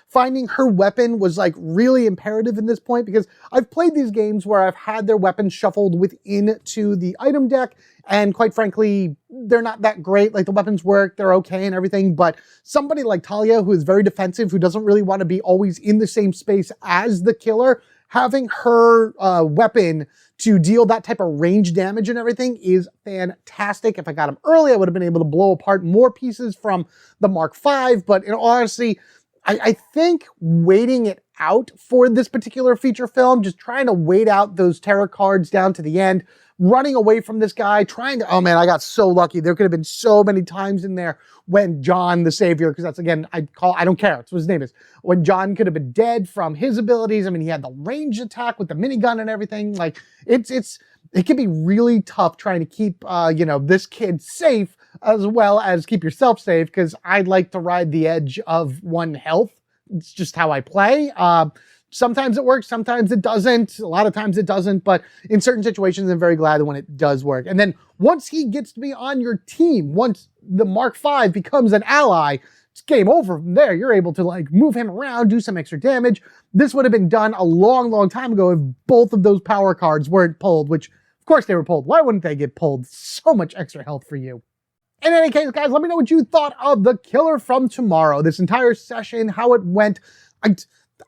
Finding her weapon was like really imperative in this point because I've played these games where I've had their weapons shuffled within to the item deck, and quite frankly, they're not that great. Like the weapons work, they're okay and everything, but somebody like Talia, who is very defensive, who doesn't really want to be always in the same space as the killer, having her weapon to deal that type of range damage and everything is fantastic. If I got him early, I would have been able to blow apart more pieces from the Mark V, but in all honesty, I think waiting it out for this particular feature film, just trying to wait out those tarot cards down to the end, running away from this guy, trying to, oh man, I got so lucky. There could have been so many times in there when John, the savior, because that's, again, I don't care, that's what his name is, when John could have been dead from his abilities. I mean, he had the range attack with the minigun and everything. Like, it can be really tough trying to keep, this kid safe as well as keep yourself safe, because I like to ride the edge of one health. It's just how I play. Sometimes it works, sometimes it doesn't. A lot of times it doesn't, but in certain situations, I'm very glad when it does work. And then once he gets to be on your team, once the Mark V becomes an ally, it's game over from there. You're able to like move him around, do some extra damage. This would have been done a long, long time ago if both of those power cards weren't pulled, which of course they were pulled. Why wouldn't they get pulled? So much extra health for you. In any case, guys, let me know what you thought of The Killer from Tomorrow. This entire session, how it went.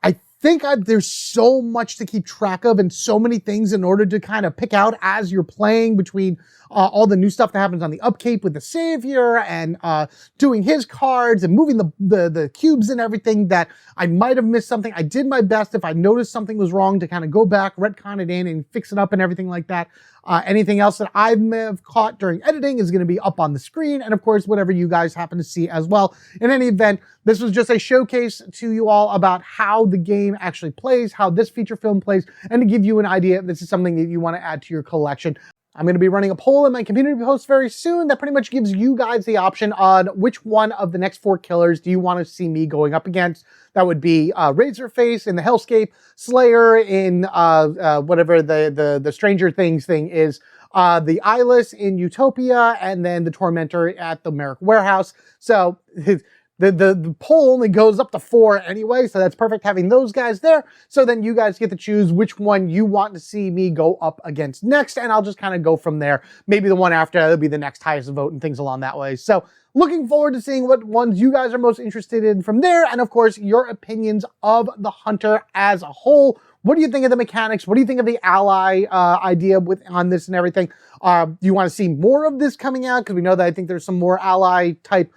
I think there's so much to keep track of and so many things in order to kind of pick out as you're playing, between all the new stuff that happens on the upkeep with the savior and doing his cards and moving the cubes and everything, that I might have missed something. I did my best if I noticed something was wrong to kind of go back, retcon it in and fix it up and everything like that. Anything else that I may have caught during editing is going to be up on the screen, and of course, whatever you guys happen to see as well. In any event, this was just a showcase to you all about how the game actually plays, how this feature film plays, and to give you an idea if this is something that you want to add to your collection. I'm going to be running a poll in my community post very soon that pretty much gives you guys the option on which one of the next 4 killers do you want to see me going up against. That would be Razorface in the Hellscape, Slayer in whatever the Stranger Things thing is, the Eyeless in Utopia, and then the Tormentor at the Merrick Warehouse. So the poll only goes up to 4 anyway, so that's perfect having those guys there. So then you guys get to choose which one you want to see me go up against next, and I'll just kind of go from there. Maybe the one after that'll be the next highest vote and things along that way. So looking forward to seeing what ones you guys are most interested in from there, and of course, your opinions of the Hunter as a whole. What do you think of the mechanics? What do you think of the ally idea on this and everything? Do you want to see more of this coming out? Because we know that I think there's some more ally type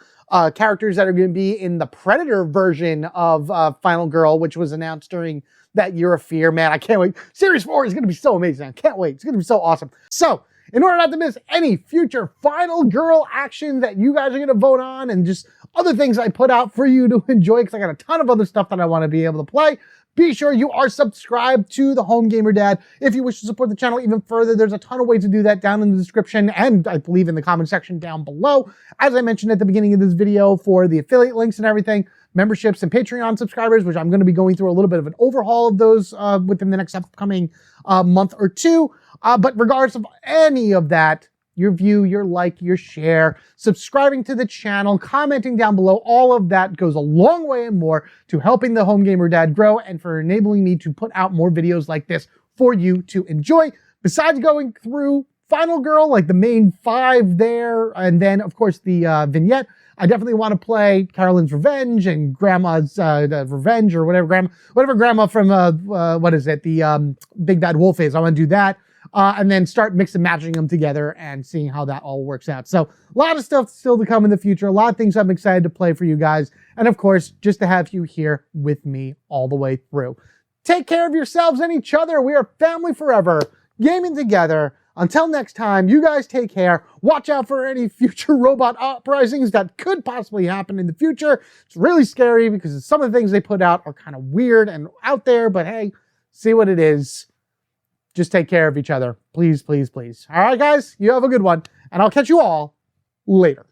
characters that are going to be in the Predator version of Final Girl, which was announced during that Year of Fear. Man, I can't wait. Series 4 is going to be so amazing. I can't wait. It's going to be so awesome. So, in order not to miss any future Final Girl action that you guys are going to vote on, and just other things I put out for you to enjoy, because I got a ton of other stuff that I want to be able to play, be sure you are subscribed to the Home Gamer Dad. If you wish to support the channel even further, there's a ton of ways to do that down in the description, and I believe in the comment section down below. As I mentioned at the beginning of this video, for the affiliate links and everything, memberships and Patreon subscribers, which I'm going to be going through a little bit of an overhaul of those within the next upcoming month or two. But regardless of any of that, your view, your like, your share, subscribing to the channel, commenting down below, all of that goes a long way and more to helping the Home Gamer Dad grow, and for enabling me to put out more videos like this for you to enjoy. Besides going through Final Girl, like the main 5 there, and then of course the vignette, I definitely want to play Carolyn's Revenge and Grandma's Revenge, or whatever Grandma from what is it, the Big Bad Wolf is. I want to do that. And then start mix and matching them together and seeing how that all works out. So a lot of stuff still to come in the future. A lot of things I'm excited to play for you guys. And of course, just to have you here with me all the way through. Take care of yourselves and each other. We are family forever, gaming together. Until next time, you guys take care. Watch out for any future robot uprisings that could possibly happen in the future. It's really scary because some of the things they put out are kind of weird and out there, but hey, see what it is. Just take care of each other. Please, please, please. All right, guys, you have a good one, and I'll catch you all later.